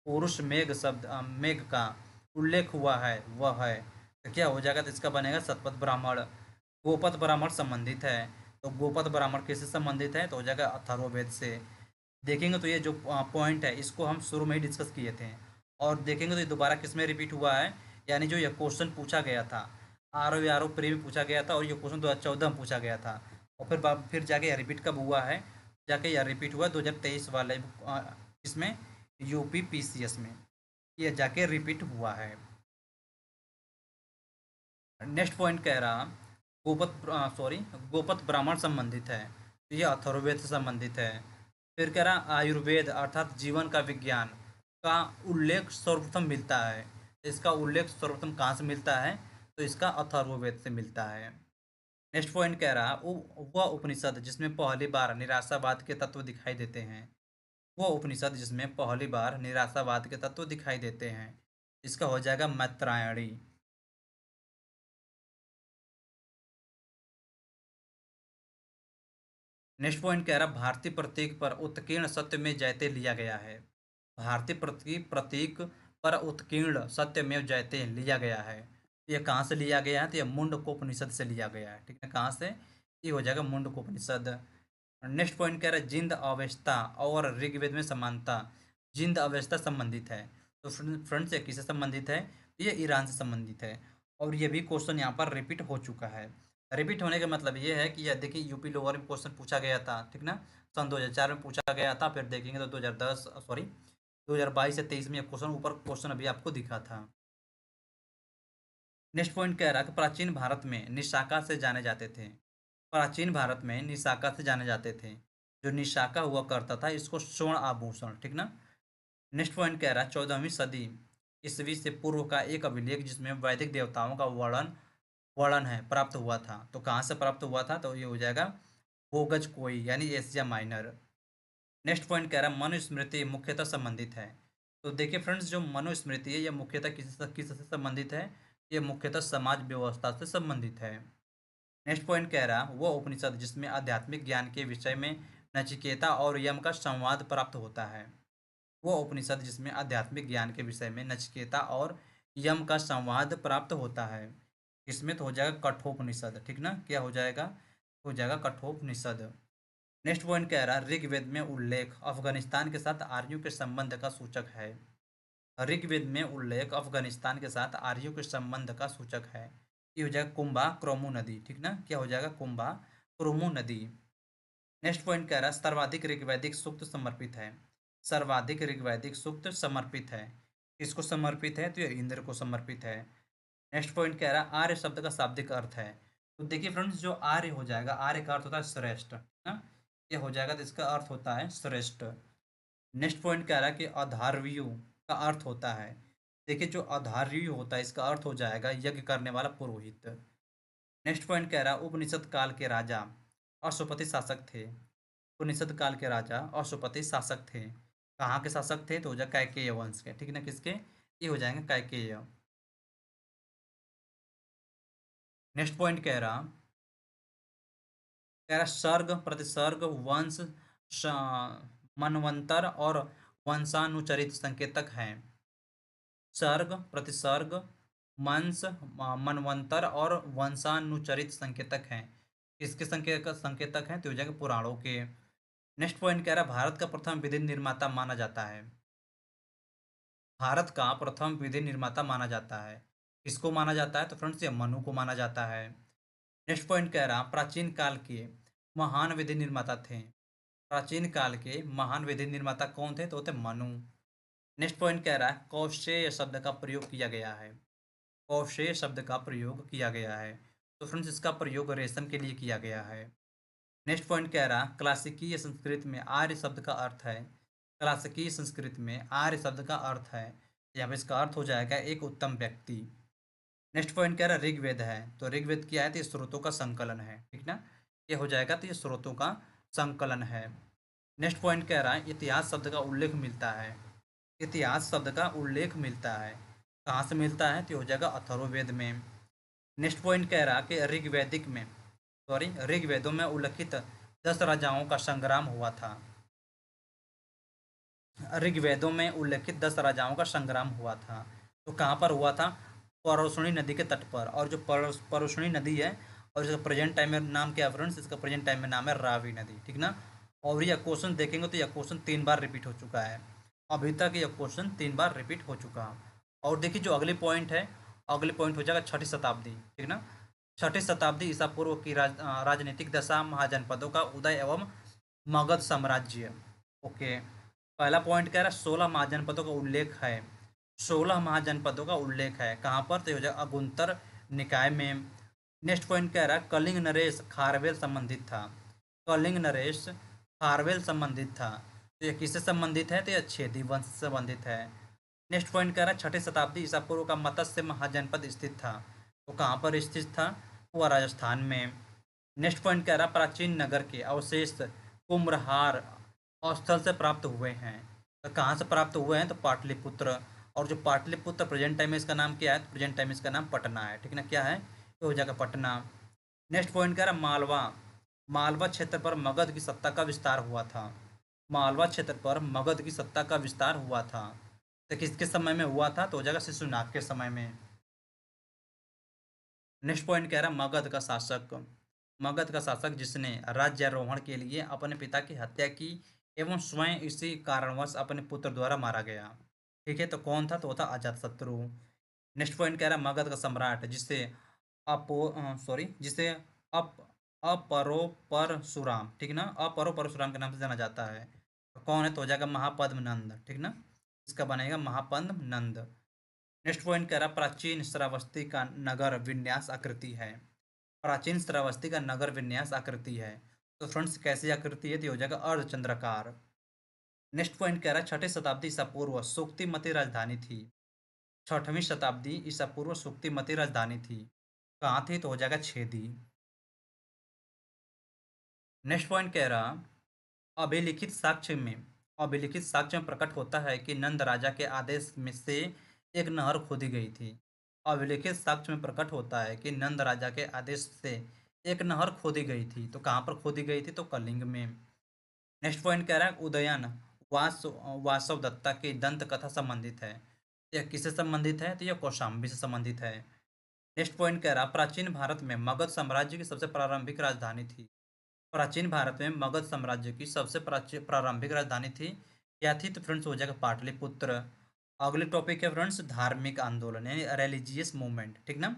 पुरुष मेघ शब्द मेघ का उल्लेख हुआ है वह है, तो क्या हो जाएगा? तो इसका बनेगा सतपथ ब्राह्मण। गोपथ ब्राह्मण संबंधित है, तो गोपथ ब्राह्मण किससे संबंधित है? तो हो जाएगा अथर्ववेद से। देखेंगे तो ये जो पॉइंट है इसको हम शुरू में ही डिस्कस किए थे, और देखेंगे तो ये दोबारा किस में रिपीट हुआ है, यानी जो ये क्वेश्चन पूछा गया था आर ओ प्री में पूछा गया था, और ये क्वेश्चन 2014 में पूछा गया था, और फिर जाके यह रिपीट कब हुआ है? जाके यह रिपीट हुआ 2023 वाले इसमें यूपी पीसीएस में ये जाके रिपीट हुआ है। नेक्स्ट पॉइंट कह रहा गोपथ ब्राह्मण संबंधित है, तो ये अथर्ववेद से संबंधित है। फिर कह रहा आयुर्वेद अर्थात जीवन का विज्ञान का उल्लेख सर्वप्रथम मिलता है। इसका उल्लेख सर्वप्रथम कहाँ से मिलता है? तो इसका अथर्ववेद से मिलता है। नेक्स्ट पॉइंट कह रहा वह उपनिषद जिसमें पहली बार निराशावाद के तत्व दिखाई देते हैं। वह उपनिषद जिसमें पहली बार निराशावाद के तत्व दिखाई देते हैं, इसका हो जाएगा मैत्रायणी। नेक्स्ट पॉइंट कह रहा भारतीय प्रतीक पर उत्कीर्ण सत्य में जयते लिया गया है। भारतीय प्रतीक पर उत्कीर्ण सत्य में जयते लिया गया है, ये कहाँ से लिया गया है? तो ये मुंडकोपनिषद से लिया गया है, ठीक है? कहाँ से? ये हो जाएगा मुंडकोपनिषद। नेक्स्ट पॉइंट कह रहा है जिंद अवस्था और ऋग्वेद में समानता। जिंद अवस्था संबंधित है, तो फ्रेंड्स ये किससे संबंधित है? ये ईरान से संबंधित है, और ये भी क्वेश्चन यहाँ पर रिपीट हो चुका है। रिपीट होने का मतलब ये है कि यह देखिए यूपी लोअर में क्वेश्चन पूछा गया था, ठीक ना? सन 2004 में पूछा गया था, फिर देखेंगे तो 2022 से 23 में यह क्वेश्चन ऊपर क्वेश्चन अभी आपको दिखा था। नेक्स्ट पॉइंट कह रहा है कि प्राचीन भारत में निशाका से जाने जाते थे। प्राचीन भारत में निशाका से जाने जाते थे। जो निशाका हुआ करता था इसको स्वर्ण आभूषण, ठीक ना? नेक्स्ट पॉइंट कह रहा है 14वीं सदी ईस्वी से पूर्व का एक अभिलेख जिसमें वैदिक देवताओं का वर्णन वर्णन है प्राप्त हुआ था। तो कहाँ से प्राप्त हुआ था, तो ये हो जाएगा बोगज कोई यानी एशिया माइनर। नेक्स्ट पॉइंट कह रहा है मनुस्मृति मुख्यतः संबंधित है। तो देखिए फ्रेंड्स, जो मनुस्मृति है यह मुख्यतः किससे संबंधित है, ये मुख्यतः समाज व्यवस्था से संबंधित है। नेक्स्ट पॉइंट कह रहा वो उपनिषद जिसमें आध्यात्मिक ज्ञान के विषय में नचिकेता और यम का संवाद प्राप्त होता है। वो उपनिषद जिसमें आध्यात्मिक ज्ञान के विषय में नचिकेता और यम का संवाद प्राप्त होता है। इसमें तो हो जाएगा कठोपनिषद, ठीक ना, क्या हो जाएगा कठोपनिषद। नेक्स्ट पॉइंट कह रहा है ऋग्वेद में उल्लेख अफगानिस्तान के साथ आर्यों के संबंध का सूचक है। ऋग्वेद में उल्लेख अफगानिस्तान के साथ आर्यों के संबंध का सूचक है। ये हो जाएगा कुंभा क्रोमू नदी, ठीक ना, क्या हो जाएगा कुंभा क्रोमू नदी। नेक्स्ट पॉइंट कह रहा है सर्वाधिक ऋग्वैदिक सूक्त समर्पित है। सर्वाधिक ऋग्वैदिक सूक्त समर्पित है, किसको समर्पित है, तो ये इंद्र को समर्पित है। नेक्स्ट पॉइंट कह रहा है आर्य शब्द का शाब्दिक अर्थ है। तो देखिए फ्रेंड्स, जो आर्य हो जाएगा, आर्य का अर्थ होता है श्रेष्ठ, ना, ये हो जाएगा, तो इसका अर्थ होता है श्रेष्ठ। नेक्स्ट पॉइंट कह रहा है कि अधार्वियु का अर्थ होता है। देखिए जो अधार्वियु होता है इसका अर्थ हो जाएगा यज्ञ करने वाला पुरोहित। नेक्स्ट पॉइंट कह रहा है उपनिषद काल के राजा अशुपति शासक थे। उपनिषद काल के राजा अशुपति शासक थे। कहाँ के शासक थे, तो हो जाएगा कैकेय वंश के, ठीक ना, किसके, ये हो जाएंगे कैकेय। नेक्स्ट पॉइंट कह रहा सर्ग प्रतिसर्ग वंश मनवंतर और वंशानुचरित संकेतक हैं। सर्ग प्रतिसर्ग मंस मनवंतर और वंशानुचरित संकेतक हैं। किसके संकेतक हैं, तो हो जाएगा पुराणों के। नेक्स्ट पॉइंट कह रहा है भारत का प्रथम विधि निर्माता माना जाता है। भारत का प्रथम विधि निर्माता माना जाता है। किसको माना जाता है, तो फ्रेंड्स ये मनु को माना जाता है। नेक्स्ट पॉइंट कह रहा प्राचीन काल के महान विधि निर्माता थे। प्राचीन काल के महान विधि निर्माता कौन थे, तो थे मनु। नेक्स्ट पॉइंट कह रहा है कौशेय शब्द का प्रयोग किया गया है। कौशेय शब्द का प्रयोग किया गया है, तो फ्रेंड्स इसका प्रयोग रेशम के लिए किया गया है। नेक्स्ट पॉइंट कह रहा क्लासिकीय संस्कृत में आर्य शब्द का अर्थ है। क्लासिकीय संस्कृत में आर्य शब्द का अर्थ है, यहाँ पे इसका अर्थ हो जाएगा एक उत्तम व्यक्ति। नेक्स्ट पॉइंट कह रहा ऋग्वेद है, तो ऋग्वेद क्या है, तो ये स्रोतों का संकलन है, ठीक ना, ये हो जाएगा, तो ये स्रोतों का संकलन है। नेक्स्ट पॉइंट कह रहा है इतिहास शब्द का उल्लेख मिलता है। इतिहास शब्द का उल्लेख मिलता है, कहाँ से मिलता है, तो हो जाएगा अथर्ववेद में। नेक्स्ट पॉइंट कह रहा कि ऋग्वेदों में उल्लिखित 10 राजाओं का संग्राम हुआ था। ऋग्वेदों में उल्लिखित 10 राजाओं का संग्राम हुआ था, तो कहाँ पर हुआ था, परोशनी नदी के तट पर। और जो परोशनी नदी है और इसका प्रेजेंट टाइम में नाम क्या है फ्रेंड्स, इसका प्रेजेंट टाइम में नाम है रावी नदी, ठीक ना। और यह क्वेश्चन देखेंगे तो यह क्वेश्चन 3 बार रिपीट हो चुका है, अभी तक यह क्वेश्चन 3 बार रिपीट हो चुका है। और देखिए जो अगली पॉइंट है, अगली पॉइंट हो जाएगा छठी शताब्दी, ठीक ना। छठी शताब्दी ईसा पूर्व की राजनीतिक दशा, महाजनपदों का उदय एवं मगध साम्राज्य। ओके, पहला पॉइंट कह रहा है 16 महाजनपदों का उल्लेख है। 16 महाजनपदों का उल्लेख है, कहाँ पर, तो हो जाएगा अगुंतर निकाय में। नेक्स्ट पॉइंट कह रहा है कलिंग नरेश खारवेल संबंधित था। कलिंग नरेश खारवेल संबंधित था, तो ये किससे संबंधित है, तो यह छेदी वंश से संबंधित है। नेक्स्ट पॉइंट कह रहा है छठी शताब्दी ईसा पूर्व का मत्स्य महाजनपद स्थित था, तो कहाँ पर स्थित था, वह राजस्थान में। नेक्स्ट पॉइंट कह रहा प्राचीन नगर के अवशेष कुम्भहार स्थल से प्राप्त हुए हैं। तो कहाँ से प्राप्त हुए हैं, तो पाटलिपुत्र। और जो पाटलिपुत्र प्रेजेंट टाइम में इसका नाम क्या है, प्रेजेंट टाइम में इसका नाम पटना है, ठीक ना, क्या है, तो हो जाएगा पटना। नेक्स्ट पॉइंट कह रहा मालवा। मालवा क्षेत्र पर मगध की सत्ता का विस्तार हुआ था। मालवा क्षेत्र पर मगध की सत्ता का विस्तार हुआ था, तो किसके समय में हुआ था, तो हो जाएगा शिशुनाग के समय में। नेक्स्ट पॉइंट कह रहा मगध का शासक जिसने राज्यारोहण के लिए अपने पिता की हत्या की एवं स्वयं इसी कारणवश अपने पुत्र द्वारा मारा गया। ठीक है, तो कौन था, तो वो था अजातशत्रु। नेक्स्ट पॉइंट कह रहा मगध का सम्राट जिसे अप अपरो परशुराम, ठीक ना, अपरो परशुराम के नाम से जाना जाता है। तो कौन है, तो हो जाएगा महापद्म नंद, ठीक ना, इसका बनेगा महापद्म नंद। नेक्स्ट पॉइंट कह रहा प्राचीन श्रावस्ती का नगर विन्यास आकृति है। प्राचीन श्रावस्ती का नगर विन्यास आकृति है, तो फ्रेंड्स कैसी आकृति है, तो हो जाएगा अर्धचंद्राकार। नेक्स्ट पॉइंट कह रहा है छठी शताब्दी ईसा पूर्व सुक्तिमती राजधानी थी। 6वीं शताब्दी ईसा पूर्व सुक्तिमती राजधानी थी, कहाँ थी? तो हो जाएगा छेदी। नेक्स्ट पॉइंट कह रहा, अभिलिखित साक्ष्य में अभिलिखित साक्ष्य में प्रकट होता है कि नंद राजा के आदेश में से एक नहर खोदी गई थी। अभिलिखित साक्ष्य में प्रकट होता है कि नंद राजा के आदेश से एक नहर खोदी गई थी। तो कहाँ पर खोदी गई थी? तो कलिंग में। नेक्स्ट पॉइंट कह रहा है उदयन वासव दत्ता की दंत कथा संबंधित है। यह किससे संबंधित है? तो यह कौशाम्बी से संबंधित है। नेक्स्ट पॉइंट कह रहा, प्राचीन भारत में मगध साम्राज्य की सबसे प्रारंभिक राजधानी थी। प्राचीन भारत में मगध साम्राज्य की सबसे प्रारंभिक राजधानी थी, क्या थी? तो फ्रेंड्स हो जाएगा पाटलिपुत्र। अगले टॉपिक है फ्रेंड्स धार्मिक आंदोलन यानी रिलीजियस मूवमेंट, ठीक ना।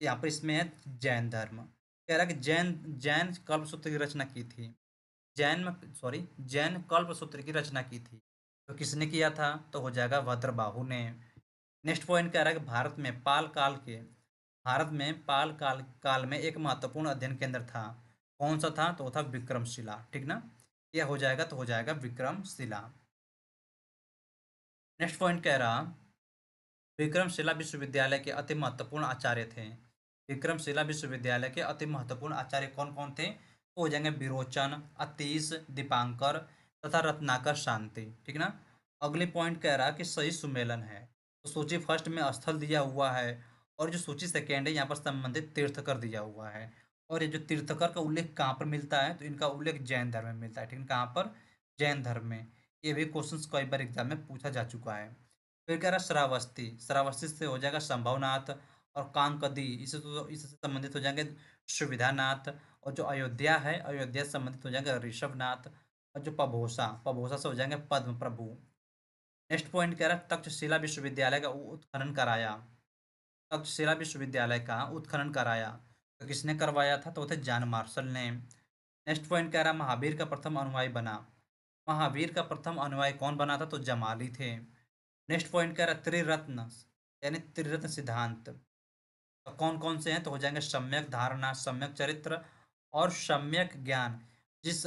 यहाँ पर इसमें है जैन धर्म। कह रहा है कि जैन जैन कल्पसूत्र की रचना की थी। जैन कल्पसूत्र की रचना की थी। तो किसने किया था? तो हो जाएगा भद्रबाहु ने। नेक्स्ट पॉइंट कह रहा है कि भारत में पाल काल में एक महत्वपूर्ण अध्ययन केंद्र था। कौन सा था? तो वो था विक्रमशिला, ठीक ना। यह हो जाएगा तो हो जाएगा विक्रमशिला। नेक्स्ट पॉइंट कह रहा, विक्रमशिला विश्वविद्यालय के अति महत्वपूर्ण आचार्य थे। विक्रमशिला विश्वविद्यालय के अति महत्वपूर्ण आचार्य कौन कौन थे? वो हो जाएंगे विरोचन, अतीश, दीपांकर तथा रत्नाकर शांति, ठीक ना। अगले पॉइंट कह रहा कि सही सुमेलन है। तो सूची फर्स्ट में स्थल दिया हुआ है और जो सूची सेकेंड है यहाँ पर संबंधित तीर्थकर दिया हुआ है। और ये जो तीर्थकर का उल्लेख कहाँ पर मिलता है? तो इनका उल्लेख जैन धर्म में मिलता है, ठीक है। कहाँ पर? जैन धर्म में। ये भी क्वेश्चंस कई बार एग्जाम में पूछा जा चुका है। फिर कह रहा श्रावस्ती, श्रावस्ती से हो जाएगा संभवनाथ। और कांकदी इससे संबंधित हो जाएंगे सुविधानाथ। और जो अयोध्या है, अयोध्या से संबंधित हो जाएगा ऋषभनाथ। और जो पभोसा, पभोसा से हो जाएंगे पद्म प्रभु। नेक्स्ट पॉइंट कह रहा है तक्षशिला विश्वविद्यालय का उत्खनन कराया। तक्षशिला विश्वविद्यालय का उत्खनन कराया तो किसने करवाया था? तो वो थे जॉन मार्शल ने। नेक्स्ट पॉइंट कह रहा महावीर का प्रथम अनुयायी बना। महावीर का प्रथम अनुयायी कौन बना था? तो जमाली थे। नेक्स्ट पॉइंट कह रहा त्रिरत्न यानी त्रिरत्न सिद्धांत तो कौन कौन से हैं? तो हो जाएंगे सम्यक धारणा, सम्यक चरित्र और सम्यक ज्ञान। जिस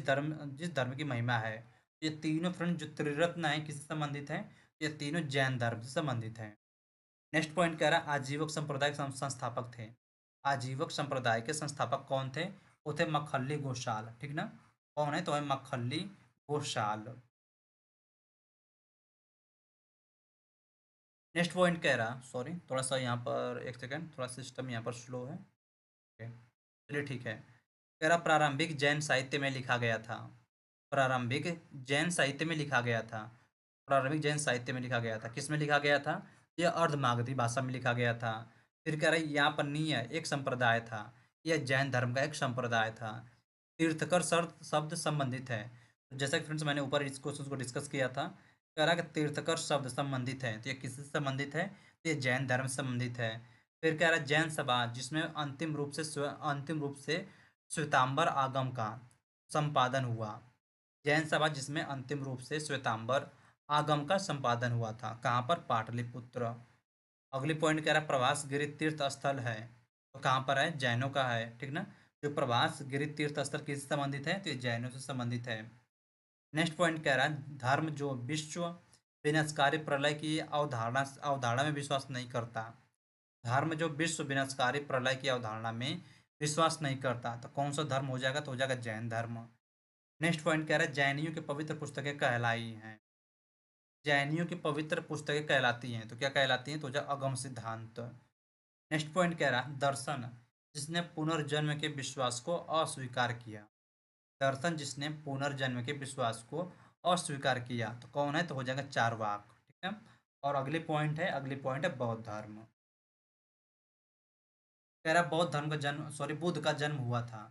धर्म की महिमा है। ये तीनों फ्रेंड जो त्रिरत्न है किससे संबंधित है? ये तीनों जैन धर्म से संबंधित है। नेक्स्ट पॉइंट कह रहा है आजीवक संप्रदाय के संस्थापक थे। आजीवक संप्रदाय के संस्थापक कौन थे? वो थे मखल्ली गोशाल, ठीक ना। कौन है? तो है मखल्ली गोशाल। नेक्स्ट पॉइंट कह रहा, सॉरी थोड़ा सा यहाँ पर एक सेकेंड, थोड़ा सिस्टम यहाँ पर स्लो है। ओके, चलिए ठीक है। कह रहा प्रारंभिक जैन साहित्य में लिखा गया था। प्रारंभिक जैन साहित्य में लिखा गया था। प्रारंभिक जैन साहित्य में लिखा गया था। किस में लिखा गया था? यह अर्धमागधी भाषा में लिखा गया था। फिर कह रहा है यहाँ पर नीय एक संप्रदाय था। यह जैन धर्म का एक संप्रदाय था। तीर्थकर शब्द संबंधित है। तो जैसा कि फ्रेंड्स मैंने ऊपर इस क्वेश्चन को डिस्कस किया था। कह रहा है कि तीर्थकर शब्द संबंधित है। तो ये किससे संबंधित है? तो ये जैन धर्म से संबंधित है। फिर कह रहा है जैन सभा जिसमें अंतिम रूप से श्वेतांबर आगम का संपादन हुआ। जैन सभा जिसमें अंतिम रूप से श्वेतांबर आगम का संपादन हुआ था। कहाँ पर? पाटलिपुत्र। अगली पॉइंट कह रहा है प्रभास गिरि तीर्थ स्थल है। तो कहाँ पर है? जैनों का है, ठीक ना। जो प्रभास गिरि तीर्थ स्थल किससे संबंधित है? तो ये जैनों से संबंधित है। नेक्स्ट पॉइंट कह रहा है धर्म जो विश्व विनाशकारी प्रलय की अवधारणा में विश्वास नहीं करता। धर्म जो विश्व विनाशकारी प्रलय की अवधारणा में विश्वास नहीं करता। तो कौन सा धर्म हो जाएगा? तो हो जाएगा जैन धर्म। नेक्स्ट पॉइंट कह रहा है जैनियों की पवित्र पुस्तकें कहलाई हैं। जैनियों की पवित्र पुस्तकें कहलाती हैं। तो क्या कहलाती हैं? तो जो अगम सिद्धांत। नेक्स्ट पॉइंट कह रहा है दर्शन जिसने पुनर्जन्म के विश्वास को अस्वीकार किया। दर्शन जिसने पुनर्जन्म के विश्वास को अस्वीकार किया तो कौन है? तो हो जाएगा चारवाक, ठीक है। और अगली पॉइंट है बौद्ध धर्म। कह रहा बौद्ध धर्म का जन्म बुद्ध का जन्म हुआ था।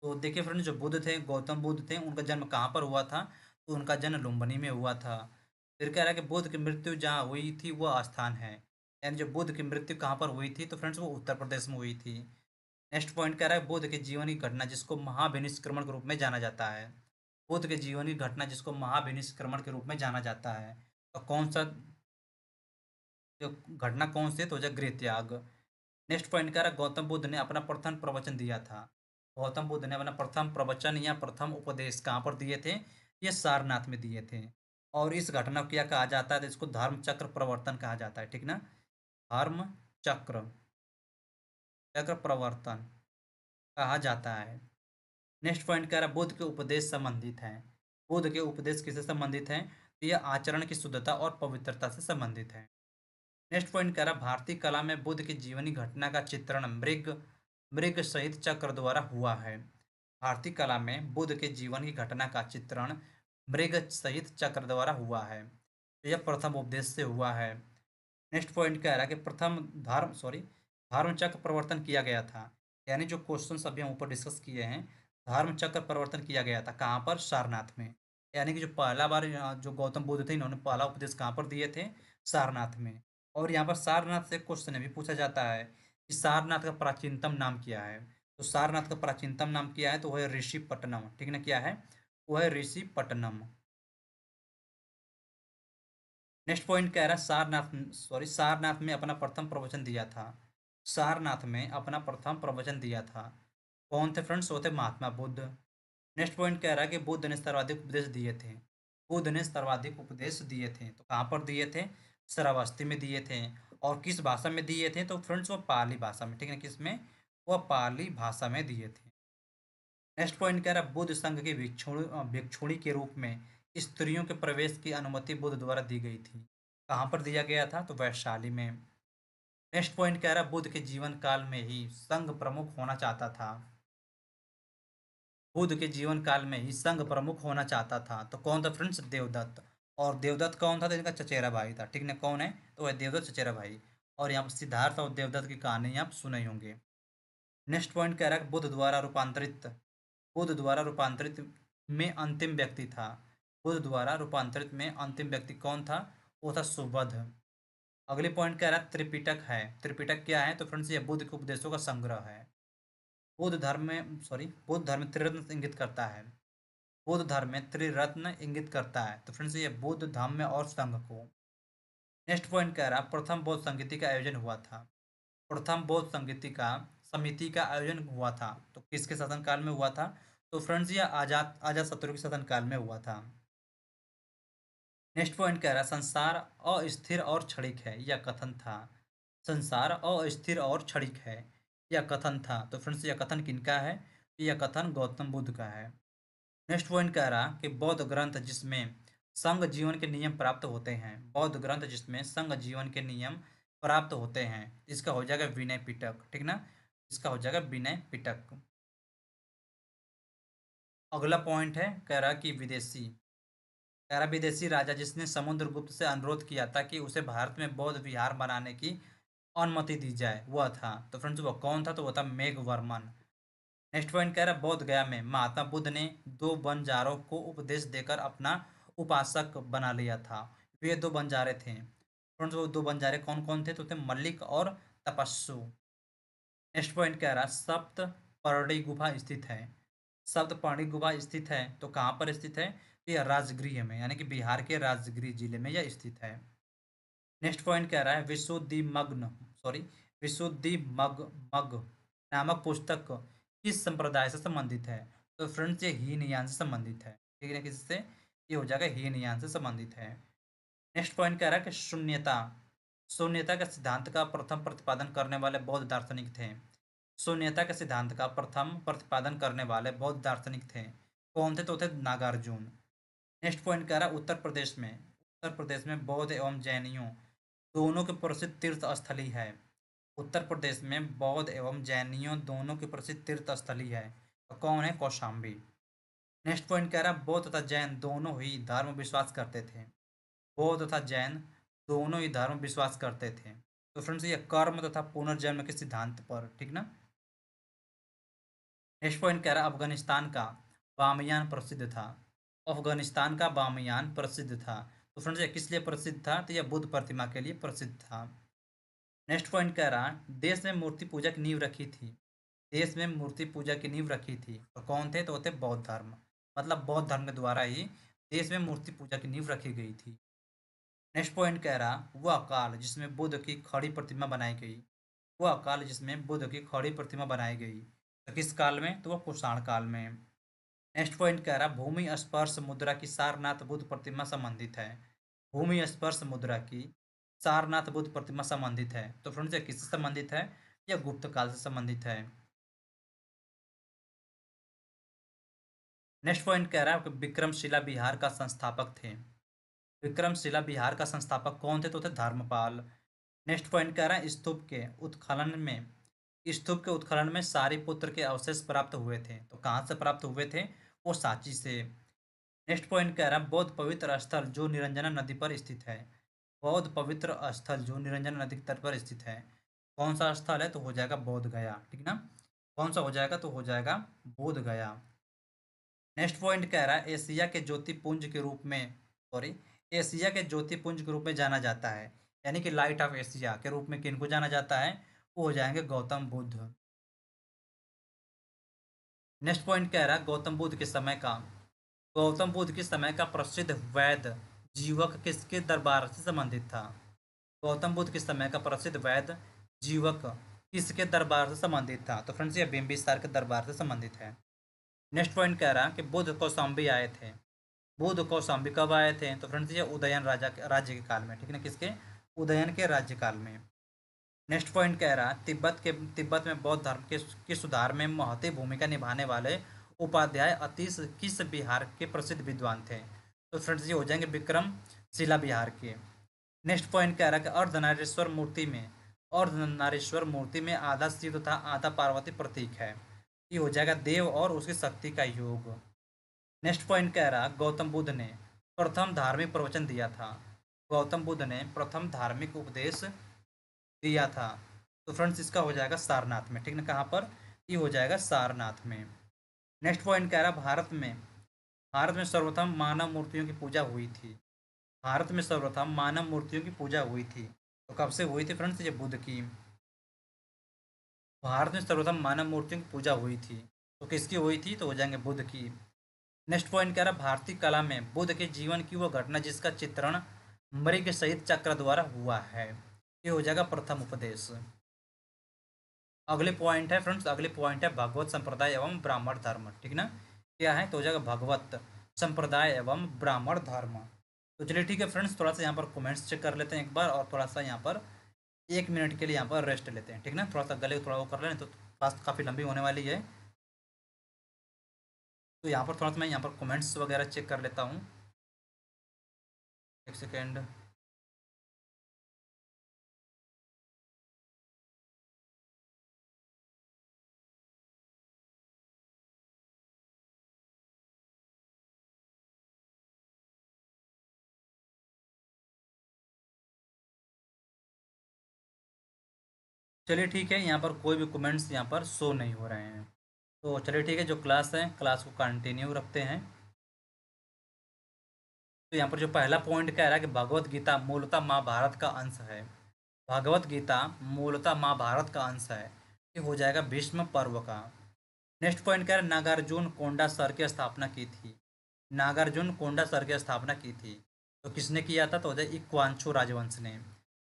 तो देखिए फ्रेंड जो बुद्ध थे, गौतम बुद्ध थे, उनका जन्म कहाँ पर हुआ था? तो उनका जन्म लुम्बिनी में हुआ था। फिर कह रहा है कि बुद्ध की मृत्यु जहाँ हुई थी वह स्थान है। यानी जो बुद्ध की मृत्यु कहाँ पर हुई थी? तो फ्रेंड्स वो उत्तर प्रदेश में हुई थी। नेक्स्ट पॉइंट कह रहा है बुद्ध के जीवन की घटना जिसको महाविनिष्क्रमण के रूप में जाना जाता है। बुद्ध के जीवन की घटना जिसको महाविनिष्क्रमण के रूप में जाना जाता है। तो कौन सा जो घटना कौन सी है? तो हो जाए गृह त्याग। नेक्स्ट पॉइंट कह रहा है गौतम बुद्ध ने अपना प्रथम प्रवचन दिया था। गौतम बुद्ध ने अपना प्रथम प्रवचन या प्रथम उपदेश कहाँ पर दिए थे? ये सारनाथ में दिए थे। और इस घटना को क्या कहा जाता है? तो इसको धर्म चक्र प्रवर्तन कहा जाता है, ठीक ना। धर्म चक्र। चक्र प्रवर्तन कहा जाता है। नेक्स्ट पॉइंट कह रहा है बुद्ध के उपदेश संबंधित हैं। बुद्ध के उपदेश किससे संबंधित हैं? तो यह आचरण की शुद्धता और पवित्रता से संबंधित है। नेक्स्ट पॉइंट कह रहा है भारतीय कला में बुद्ध की जीवनी घटना का चित्रण मृग मृग सहित चक्र द्वारा हुआ है। भारतीय कला में बुद्ध के जीवन की घटना का चित्रण मृग सहित चक्र द्वारा हुआ है। तो यह प्रथम उपदेश से हुआ है। नेक्स्ट पॉइंट कह रहा है कि प्रथम धर्म चक्र प्रवर्तन किया गया था। यानी जो क्वेश्चन अभी हम ऊपर डिस्कस किए हैं, धर्म चक्र प्रवर्तन किया गया था कहाँ पर? सारनाथ में। यानी कि जो पहला बार जो गौतम बुद्ध थे, इन्होंने पहला उपदेश कहाँ पर दिए थे? सारनाथ में। और यहाँ पर सारनाथ से क्वेश्चन भी पूछा जाता है कि सारनाथ का प्राचीनतम नाम क्या है? तो सारनाथ का प्राचीनतम नाम क्या है? तो वह है ऋषिपट्टनम। ठीक ना, क्या है? वह है ऋषिपट्टनम। नेक्स्ट पॉइंट कह रहा है सारनाथ में अपना प्रथम प्रवचन दिया था। सारनाथ में अपना प्रथम प्रवचन दिया था। कौन थे फ्रेंड्स? वो थे महात्मा बुद्ध। नेक्स्ट पॉइंट कह रहा है कि बुद्ध ने सर्वाधिक उपदेश दिए थे। बुद्ध ने सर्वाधिक उपदेश दिए थे तो कहाँ पर दिए थे? श्रावस्ती में दिए थे। और किस भाषा में दिए थे? तो फ्रेंड्स वो पाली भाषा में। ठीक है, किसमें? वो पाली भाषा में दिए थे। नेक्स्ट पॉइंट कह रहा है बुद्ध संघ की भिक्षुणी के रूप में स्त्रियों के प्रवेश की अनुमति बुद्ध द्वारा दी गई थी। कहाँ पर दिया गया था? तो वैशाली में। नेक्स्ट पॉइंट कह रहा है बुद्ध के जीवन काल में ही संघ प्रमुख होना चाहता था। बुद्ध के जीवन काल में ही संघ प्रमुख होना चाहता था। तो कौन था फ्रेंड्स? देवदत्त। और देवदत्त कौन था? तो इनका चचेरा भाई था। ठीक ना, कौन है? तो वह देवदत्त चचेरा भाई। और यहाँ पर सिद्धार्थ और देवदत्त की कहानी आप सुने होंगे। नेक्स्ट पॉइंट कह रहा है बुद्ध द्वारा रूपांतरित में अंतिम व्यक्ति था। बुद्ध द्वारा रूपांतरित में अंतिम व्यक्ति कौन था? वो था सुबुध। अगले पॉइंट कह रहा है त्रिपिटक है। त्रिपिटक क्या है? तो फ्रेंड्स ये बुद्ध के उपदेशों का संग्रह है। बुद्ध धर्म में त्रिरत्न इंगित करता है। बुद्ध धर्म में त्रिरत्न इंगित करता है। तो फ्रेंड्स ये बुद्ध धम्म और संघ को। नेक्स्ट पॉइंट कह रहा है प्रथम बौद्ध संगीति का आयोजन हुआ था। प्रथम बौद्ध संगीति का समिति का आयोजन हुआ था तो किसके शासनकाल में हुआ था? तो फ्रेंड्स ये आजाद आजाद शत्रु के शासनकाल में हुआ था। नेक्स्ट पॉइंट कह रहा है संसार अस्थिर और क्षणिक है, यह कथन था। संसार अस्थिर और क्षणिक है, यह कथन था। तो फ्रेंड्स यह कथन किनका है? यह कथन गौतम बुद्ध का है। नेक्स्ट पॉइंट कह रहा कि बौद्ध ग्रंथ जिसमें संघ जीवन के नियम प्राप्त होते हैं। बौद्ध ग्रंथ जिसमें संघ जीवन के नियम प्राप्त होते हैं, इसका हो जाएगा विनय पिटक। ठीक ना, इसका हो जाएगा विनय पिटक। अगला पॉइंट है कह रहा कि कह रहा विदेशी राजा जिसने समुद्रगुप्त से अनुरोध किया था कि उसे भारत में बौद्ध विहार बनाने की अनुमति दी जाए, वह था। तो फ्रेंड्स वो कौन था? तो वह था मेघवर्मन। नेक्स्ट पॉइंट कह रहा है बौद्ध गया में महात्मा बुद्ध ने दो बंजारों को उपदेश देकर अपना उपासक बना लिया था। वे दो बंजारे थे। फ्रेंड्स वो दो बंजारे कौन कौन थे? तो थे मल्लिक और तपस्सु। नेक्स्ट पॉइंट कह रहा है सप्त पर्णी गुफा स्थित है। सप्त पर्णी गुफा स्थित है तो कहाँ पर स्थित है? तो यह राजगृह में, यानी कि बिहार के राजगृह जिले में यह स्थित है। नेक्स्ट पॉइंट कह रहा है विशुद्धि मग नामक पुस्तक किस संप्रदाय से संबंधित है? तो फ्रेंड्स ये हीनयान से संबंधित है। ठीक है, किससे? ये हो जाएगा हीनयान से संबंधित है। नेक्स्ट पॉइंट कह रहा है कि शून्यता शून्यता के सिद्धांत का प्रथम प्रतिपादन करने वाले बौद्ध दार्शनिक थे। शून्यता के सिद्धांत का प्रथम प्रतिपादन करने वाले बौद्ध दार्शनिक थे। कौन थे? तो थे नागार्जुन। नेक्स्ट पॉइंट कह रहा है उत्तर प्रदेश में बौद्ध एवं जैनियों दोनों के प्रसिद्ध तीर्थ स्थली है। उत्तर प्रदेश में बौद्ध एवं जैनियों दोनों की प्रसिद्ध तीर्थ स्थली है। तो कौन है? कौशाम्बी। नेक्स्ट पॉइंट कह रहा है बौद्ध तथा जैन दोनों ही धर्म विश्वास करते थे। बौद्ध तथा जैन दोनों ही धर्म विश्वास करते थे। तो फ्रेंड्स ये कर्म तथा पुनर्जन्म के सिद्धांत पर। ठीक ना। नेक्स्ट पॉइंट कह रहा है अफगानिस्तान का बामियान प्रसिद्ध था। अफगानिस्तान का बामियान प्रसिद्ध था। तो फ्रेंड्स ये किस लिए प्रसिद्ध था? तो यह बुद्ध प्रतिमा के लिए प्रसिद्ध था। नेक्स्ट पॉइंट कह रहा देश में मूर्ति पूजा की नींव रखी थी। देश में मूर्ति पूजा की नींव रखी थी तो कौन थे? तो थे बौद्ध धर्म। मतलब बौद्ध धर्म के द्वारा ही देश में मूर्ति पूजा की नींव रखी गई थी। नेक्स्ट पॉइंट कह रहा वह काल जिसमें बुद्ध की खड़ी प्रतिमा बनाई गई। वह काल जिसमें बुद्ध की खड़ी प्रतिमा बनाई गई तो किस काल में? तो वह कुषाण काल में। नेक्स्ट पॉइंट कह रहा भूमि स्पर्श मुद्रा की सारनाथ बुद्ध प्रतिमा संबंधित है। भूमि स्पर्श मुद्रा की सारनाथ बुद्ध प्रतिमा संबंधित है। तो फ्रेंड्स ये किससे संबंधित है? या गुप्त काल से संबंधित है। नेक्स्ट पॉइंट कह रहा है कि विक्रमशिला बिहार का संस्थापक थे। विक्रमशिला बिहार का संस्थापक कौन थे? तो थे धर्मपाल। नेक्स्ट पॉइंट कह रहा है स्तूप के उत्खनन में सारीपुत्र के अवशेष प्राप्त हुए थे। तो कहाँ से प्राप्त हुए थे? वो सांची से। नेक्स्ट पॉइंट कह रहा है बौद्ध पवित्र स्थल जो निरंजना नदी पर स्थित है। बौद्ध पवित्र स्थल जो निरंजना नदी के तट पर स्थित है, कौन सा स्थल है? तो हो जाएगा बोध गया। ठीक ना, कौन सा हो जाएगा? तो हो जाएगा बोध गया। नेक्स्ट पॉइंट कह रहा है एशिया के ज्योतिपुंज के रूप में, सॉरी, एशिया के ज्योतिपुंज के रूप में जाना जाता है, यानी कि लाइट ऑफ एशिया के रूप में किनको जाना जाता है? वो हो जाएंगे गौतम बुद्ध। नेक्स्ट पॉइंट कह रहा है गौतम बुद्ध के समय का प्रसिद्ध वैद्य जीवक किसके दरबार से संबंधित था? गौतम बुद्ध के समय का प्रसिद्ध वैद्य जीवक किसके दरबार से संबंधित था? तो फ्रेंड्स ये बिंबिसार के दरबार से संबंधित है। नेक्स्ट पॉइंट कह रहा है कि बुद्ध कौशाम्बी आए थे। बुद्ध कौशाम्बी कब आए थे? तो फ्रेंड्स ये उदयन राज्य के काल में। ठीक है ना, किसके? उदयन के राज्यकाल में। नेक्स्ट पॉइंट कह रहा है तिब्बत में बौद्ध धर्म के सुधार में महती भूमिका निभाने वाले उपाध्याय अतीश किस बिहार के प्रसिद्ध विद्वान थे? तो फ्रेंड्स ये हो जाएंगे विक्रम शिला बिहार के। नेक्स्ट पॉइंट कह रहा है कि अर्धनारीश्वर मूर्ति में आधा शिव तथा आधा पार्वती प्रतीक है। ये हो जाएगा देव और उसकी शक्ति का योग। नेक्स्ट पॉइंट कह रहा गौतम बुद्ध ने प्रथम धार्मिक प्रवचन दिया था। गौतम बुद्ध ने प्रथम धार्मिक उपदेश दिया था। तो फ्रेंड्स इसका हो जाएगा सारनाथ में। ठीक ना, कहाँ पर? ये हो जाएगा सारनाथ में। नेक्स्ट पॉइंट कह रहा भारत में सर्वप्रथम मानव मूर्तियों की पूजा हुई थी। भारत में सर्वप्रथम मानव मूर्तियों की पूजा हुई थी। तो कब से हुई थी फ्रेंड्स? ये बुद्ध की। भारत में सर्वप्रथम मानव मूर्तियों की पूजा हुई थी। तो किसकी हुई थी? तो हो जाएंगे बुद्ध की। नेक्स्ट पॉइंट कह रहा भारतीय कला में बुद्ध के जीवन की वो घटना जिसका चित्रण मृग सहित चक्र द्वारा हुआ है। ये हो जाएगा प्रथम उपदेश। अगले पॉइंट है फ्रेंड्स, अगले पॉइंट है भगवत संप्रदाय एवं ब्राह्मण धर्म। ठीक ना, क्या है? तो हो जाएगा भगवत संप्रदाय एवं ब्राह्मण धर्म। तो चलिए ठीक है फ्रेंड्स, थोड़ा सा यहाँ पर कमेंट्स चेक कर लेते हैं एक बार, और थोड़ा सा यहाँ पर 1 मिनट के लिए यहाँ पर रेस्ट लेते हैं। ठीक ना, थोड़ा सा गले को थोड़ा वो कर लें, तो क्लास काफ़ी लंबी होने वाली है। तो यहाँ पर थोड़ा सा मैं यहाँ पर कमेंट्स वगैरह चेक कर लेता हूँ। एक सेकेंड। चलिए ठीक है, यहाँ पर कोई भी कमेंट्स यहाँ पर शो नहीं हो रहे हैं। तो चलिए ठीक है, जो क्लास है क्लास को कंटिन्यू रखते हैं। तो यहाँ पर जो पहला पॉइंट कह रहा है कि भगवत गीता मूलतः महाभारत का अंश है। भगवत गीता मूलतः महाभारत का अंश है। ये हो जाएगा भीष्म पर्व का। नेक्स्ट पॉइंट कह रहा है नागार्जुन कोंडा सर की स्थापना की थी। नागार्जुन कोंडा सर की स्थापना की थी। तो किसने किया था? तो हो जाए इक्वांशु राजवंश ने।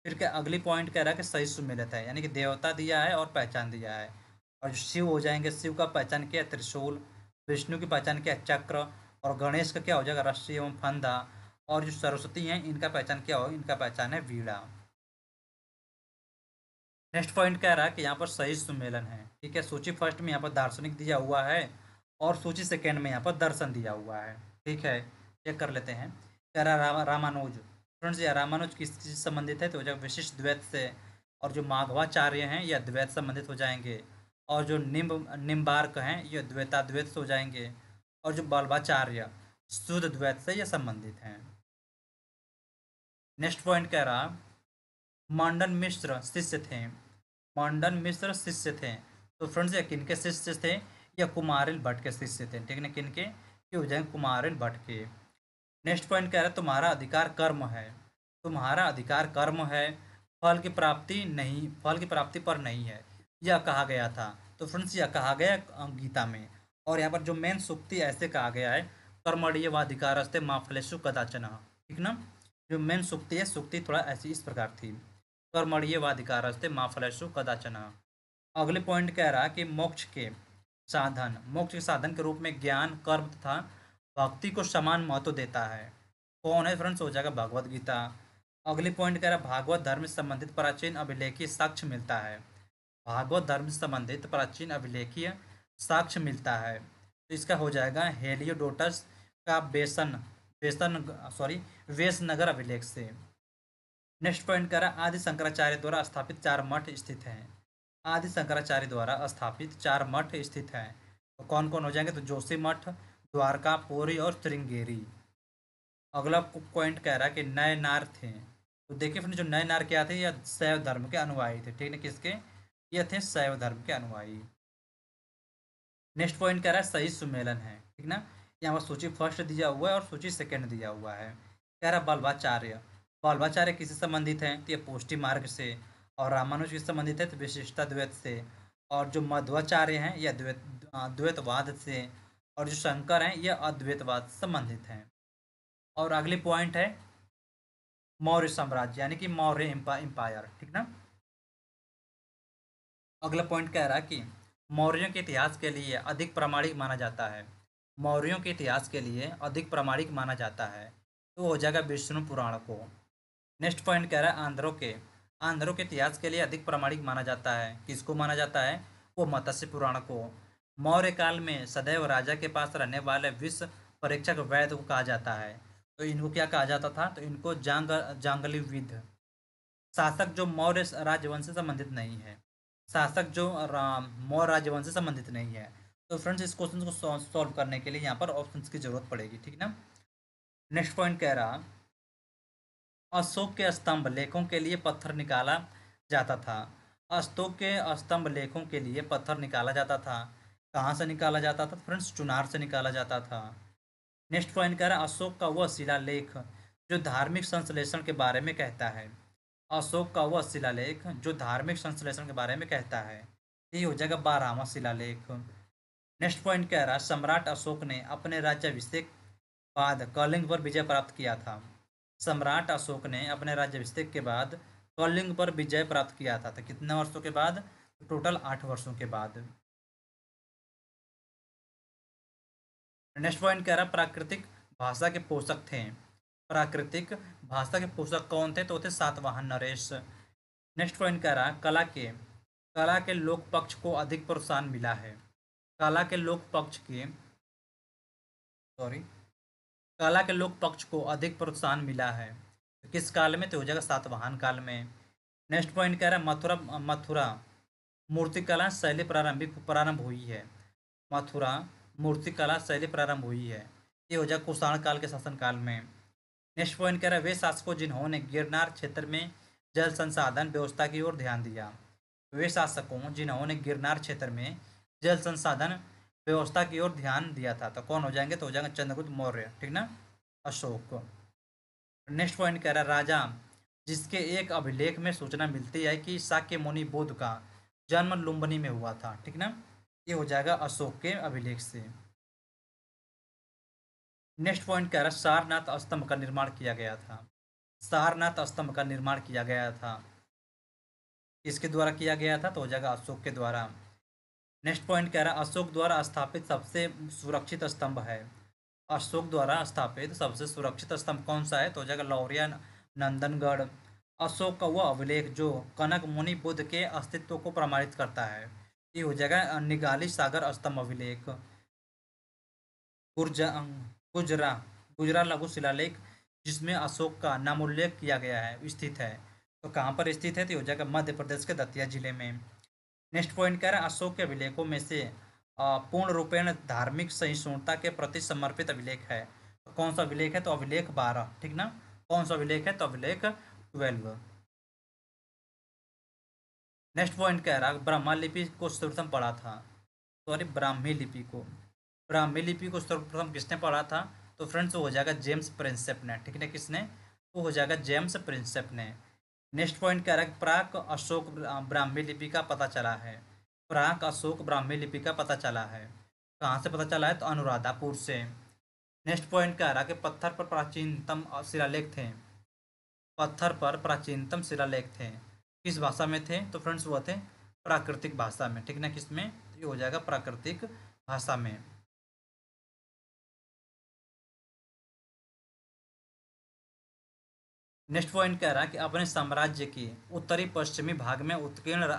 फिर क्या अगली पॉइंट कह रहा है कि सही सुमेलित है, यानी कि देवता दिया है और पहचान दिया है। और जो शिव हो जाएंगे, शिव का पहचान क्या है? त्रिशूल। विष्णु की पहचान क्या है? चक्र। और गणेश का क्या हो जाएगा? रस्सी एवं फंदा। और जो सरस्वती हैं इनका पहचान क्या हो? इनका पहचान है वीणा। नेक्स्ट पॉइंट कह रहा है कि यहाँ पर सही सुमेलन है। ठीक है, सूची फर्स्ट में यहाँ पर दार्शनिक दिया हुआ है, और सूची सेकेंड में यहाँ पर दर्शन दिया हुआ है। ठीक है, चेक कर लेते हैं। कह रहा रामानुज। फ्रेंड्स ये रामानुज किस चीज से संबंधित है? तो जब विशिष्ट द्वैत से। और जो माघवाचार्य हैं यह द्वैत संबंधित हो जाएंगे। और जो निम्बार्क हैं ये द्वैताद्वैत से हो जाएंगे। और जो बल्बाचार्य शुद्ध द्वैत से ये संबंधित हैं। नेक्स्ट पॉइंट कह रहा मंडन मिश्र शिष्य थे। मंडन मिश्र शिष्य थे। तो फ्रेंड्स ये किनके शिष्य थे? या कुमारिल भट्ट के शिष्य थे। ठीक है, किनके? ये हो जाएंगे कुमारिल भट्ट के। नेक्स्ट पॉइंट कह रहा है तुम्हारा अधिकार कर्म है। तुम्हारा अधिकार कर्म है, फल की प्राप्ति पर नहीं है, यह कहा गया था। तो फ्रेंड्स यह कहा गया गीता में। और यहाँ पर जो मेन सूक्ति ऐसे कहा गया है कर्मण्येव वाधिकारस्ते मा फलेषु कदाचन। ठीक ना, जो मेन सूक्ति है, सूक्ति थोड़ा ऐसी इस प्रकार थी, कर्मण्येवाधिकारस्ते मा फलेषु कदाचन। अगले पॉइंट कह रहा कि मोक्ष के साधन के रूप में ज्ञान कर्म तथा भक्ति को समान महत्व देता है। कौन है फ्रेंड्स? हो जाएगा भगवत गीता। अगले पॉइंट कह रहा भागवत धर्म से संबंधित प्राचीन अभिलेखीय साक्ष्य मिलता है। भागवत धर्म से संबंधित प्राचीन अभिलेखीय साक्ष्य मिलता है। तो इसका हो जाएगा हेलियोडोटस का बेसन सॉरी वेसनगर अभिलेख से। नेक्स्ट पॉइंट कह रहा है आदि शंकराचार्य द्वारा स्थापित 4 मठ स्थित हैं। आदि शंकराचार्य द्वारा स्थापित 4 मठ स्थित हैं। तो कौन कौन हो जाएंगे? तो जोशी मठ, द्वारका, पुरी और श्रृंगेरी। अगला पॉइंट कह रहा है कि नए नार थे। तो देखिए फ्रेंड, जो नए नार क्या थे, यह शैव धर्म के अनुयायी थे। ठीक है, किसके? ये थे शैव धर्म के अनुयायी। नेक्स्ट पॉइंट कह रहा है सही सुमेलन है। ठीक ना, यहाँ पर सूची फर्स्ट दिया हुआ है और सूची सेकंड दिया हुआ है। कह रहा है बल्लभाचार्य। बल्लभाचार्य किससे संबंधित है? तो ये पुष्टि मार्ग से। और रामानुज किससे संबंधित है? तो विशिष्टा द्वैत से। और जो मध्वाचार्य हैं यह द्वैतवाद से। और जो शंकर हैं यह अद्वैतवाद से संबंधित हैं। और अगली पॉइंट है मौर्य साम्राज्य, यानी कि मौर्य एम्पायर। ठीक ना, अगला पॉइंट कह रहा है कि मौर्यों के इतिहास के लिए अधिक प्रामाणिक माना जाता है। मौर्यों के इतिहास के लिए अधिक प्रामाणिक माना जाता है। तो हो जाएगा विष्णु पुराण को। नेक्स्ट पॉइंट कह रहा है आंध्रों के इतिहास के लिए अधिक प्रामाणिक माना जाता है। किसको माना जाता है? वो मत्स्य पुराण को। मौर्य काल में सदैव राजा के पास रहने वाले विश्व परीक्षक वैद्य को कहा जाता है। तो इनको क्या कहा जाता था? तो इनको जांगली विद। शासक जो मौर्य राजवंश से संबंधित नहीं है। शासक जो मौर्य राजवंश से संबंधित नहीं है। तो फ्रेंड्स, इस क्वेश्चन को सॉल्व करने के लिए यहाँ पर ऑप्शंस की जरूरत पड़ेगी। ठीक ना, नेक्स्ट पॉइंट कह रहा अशोक के स्तंभ लेखों के लिए पत्थर निकाला जाता था। अशोक के स्तंभ लेखों के लिए पत्थर निकाला जाता था। कहाँ से निकाला जाता था? फ्रेंड्स, चुनार से निकाला जाता था। नेक्स्ट पॉइंट कह रहा है अशोक का वह शिलालेख जो धार्मिक संश्लेषण के बारे में कहता है। अशोक का वह शिलालेख जो धार्मिक संश्लेषण के बारे में कहता है। ये हो जाएगा 12वां शिलालेख। नेक्स्ट पॉइंट कह रहा है सम्राट अशोक ने अपने राज्याभिषेक बाद कलिंग पर विजय प्राप्त किया था। सम्राट अशोक ने अपने राज्याभिषेक के बाद कलिंग पर विजय प्राप्त किया था। तो कितने वर्षों के बाद? टोटल 8 वर्षों के बाद। नेक्स्ट पॉइंट कह रहा है प्राकृतिक भाषा के पोषक थे। प्राकृतिक भाषा के पोषक कौन थे? तो थे सातवाहन नरेश। नेक्स्ट पॉइंट कह रहा है कला के लोक पक्ष को अधिक प्रोत्साहन मिला है। कला के लोक पक्ष के सॉरी कला के लोक पक्ष को अधिक प्रोत्साहन मिला है। तो किस काल में? तो हो जाएगा सातवाहन काल में। नेक्स्ट पॉइंट कह रहा है मथुरा मूर्तिकला शैली प्रारंभ हुई है। मथुरा मूर्तिकला शैली प्रारंभ हुई है। ये हो जाएगा कुषाण काल के शासनकाल में। नेक्स्ट पॉइंट कह रहा है वे शासकों जिन्होंने गिरनार क्षेत्र में जल संसाधन व्यवस्था की ओर ध्यान दिया। वे शासकों जिन्होंने गिरनार क्षेत्र में जल संसाधन व्यवस्था की ओर ध्यान दिया था। तो कौन हो जाएंगे? तो हो जाएंगे चंद्रगुप्त मौर्य। ठीक ना, अशोक। नेक्स्ट पॉइंट कह रहा है राजा जिसके एक अभिलेख में सूचना मिलती है कि शाक्य मुनि बुद्ध का जन्म लुम्बिनी में हुआ था। ठीक ना, ये हो जाएगा अशोक के अभिलेख से। नेक्स्ट पॉइंट कह रहा है सारनाथ स्तंभ का निर्माण किया गया था। सारनाथ स्तंभ का निर्माण किया गया था। किसके द्वारा किया गया था? तो हो जाएगा अशोक के द्वारा। नेक्स्ट पॉइंट कह रहा है अशोक द्वारा स्थापित सबसे सुरक्षित स्तंभ है। अशोक द्वारा स्थापित सबसे सुरक्षित स्तंभ कौन सा है? तो हो जाएगा लौरिया नंदनगढ़। अशोक का वह अभिलेख जो कनक मुनि बुद्ध के अस्तित्व को प्रमाणित करता है। ये हो जाएगा निगाली सागर स्तंभ अभिलेख। गुर्जा गुजरा गुजरा लघु शिलालेख जिसमें अशोक का नामोल्लेख किया गया है स्थित है। तो कहाँ पर स्थित है? तो ये हो जाएगा मध्य प्रदेश के दतिया जिले में। नेक्स्ट पॉइंट कह रहा है अशोक के अभिलेखों में से पूर्ण रूपेण धार्मिक सहिष्णुता के प्रति समर्पित अभिलेख है। तो कौन सा अभिलेख है? तो अभिलेख 12। ठीक ना, कौन सा अभिलेख है? तो अभिलेख 12। नेक्स्ट पॉइंट कह रहा है ब्रह्मा लिपि को सर्वप्रथम पढ़ा था। सॉरी, ब्राह्मी लिपि को सर्वप्रथम किसने पढ़ा था? तो फ्रेंड्स, वो हो जाएगा जेम्स प्रिंसेप ने। ठीक है, किसने? वो हो जाएगा जेम्स प्रिंसेप ने। नेक्स्ट पॉइंट कह रहा है प्राक अशोक ब्राह्मी लिपि का पता चला है। प्राक अशोक ब्राह्मी लिपि का पता चला है। कहाँ से पता चला है? तो अनुराधापुर से। नेक्स्ट पॉइंट कह रहा है कि पत्थर पर प्राचीनतम शिलालेख थे। पत्थर पर प्राचीनतम शिलालेख थे। किस भाषा में थे? तो फ्रेंड्स, वो थे प्राकृतिक भाषा में। ठीक ना, किसमें? तो ये हो जाएगा प्राकृतिक भाषा में। नेक्स्ट पॉइंट कह रहा है कि अपने साम्राज्य के उत्तरी पश्चिमी भाग में उत्कीर्ण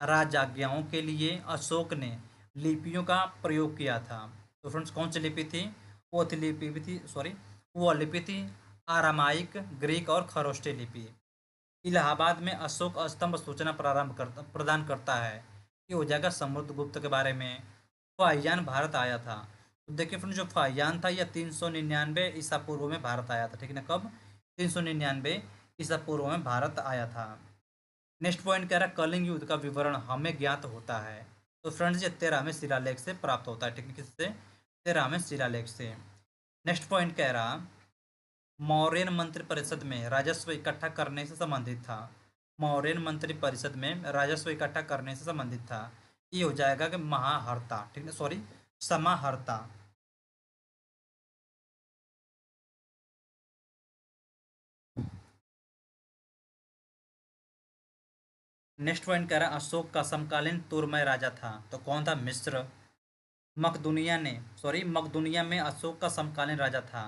राजाज्ञाओं के लिए अशोक ने लिपियों का प्रयोग किया था। तो फ्रेंड्स कौन सी लिपि थी? वो थी लिपि थी सॉरी वो लिपि थी आरामाइक, ग्रीक और खरोष्टी लिपि। इलाहाबाद में अशोक स्तंभ सूचना प्रदान करता है। ये हो जाएगा समुद्रगुप्त के बारे में। फाहियान भारत आया था। तो देखिए फ्रेंड्स, जो फाहियान था यह 399 ईसा पूर्व में भारत आया था। ठीक है ना, कब? 399 ईसा पूर्व में भारत आया था। नेक्स्ट पॉइंट कह रहा है कलिंग युद्ध का विवरण हमें ज्ञात होता है। तो फ्रेंड्स ये 13वें शिलालेख से प्राप्त होता है। ठीक है, किससे? 13वें शिलालेख से। नेक्स्ट पॉइंट कह रहा मौर्यन मंत्रिपरिषद में राजस्व इकट्ठा करने से संबंधित था। मौर्यन मंत्रिपरिषद में राजस्व इकट्ठा करने से संबंधित था। ये हो जाएगा कि महाहर्ता। ठीक है, सॉरी, समाहर्ता। नेक्स्ट पॉइंट कह रहा है अशोक का समकालीन तुर्मय राजा था। तो कौन था? मिस्र। मकदुनिया में अशोक का समकालीन राजा था।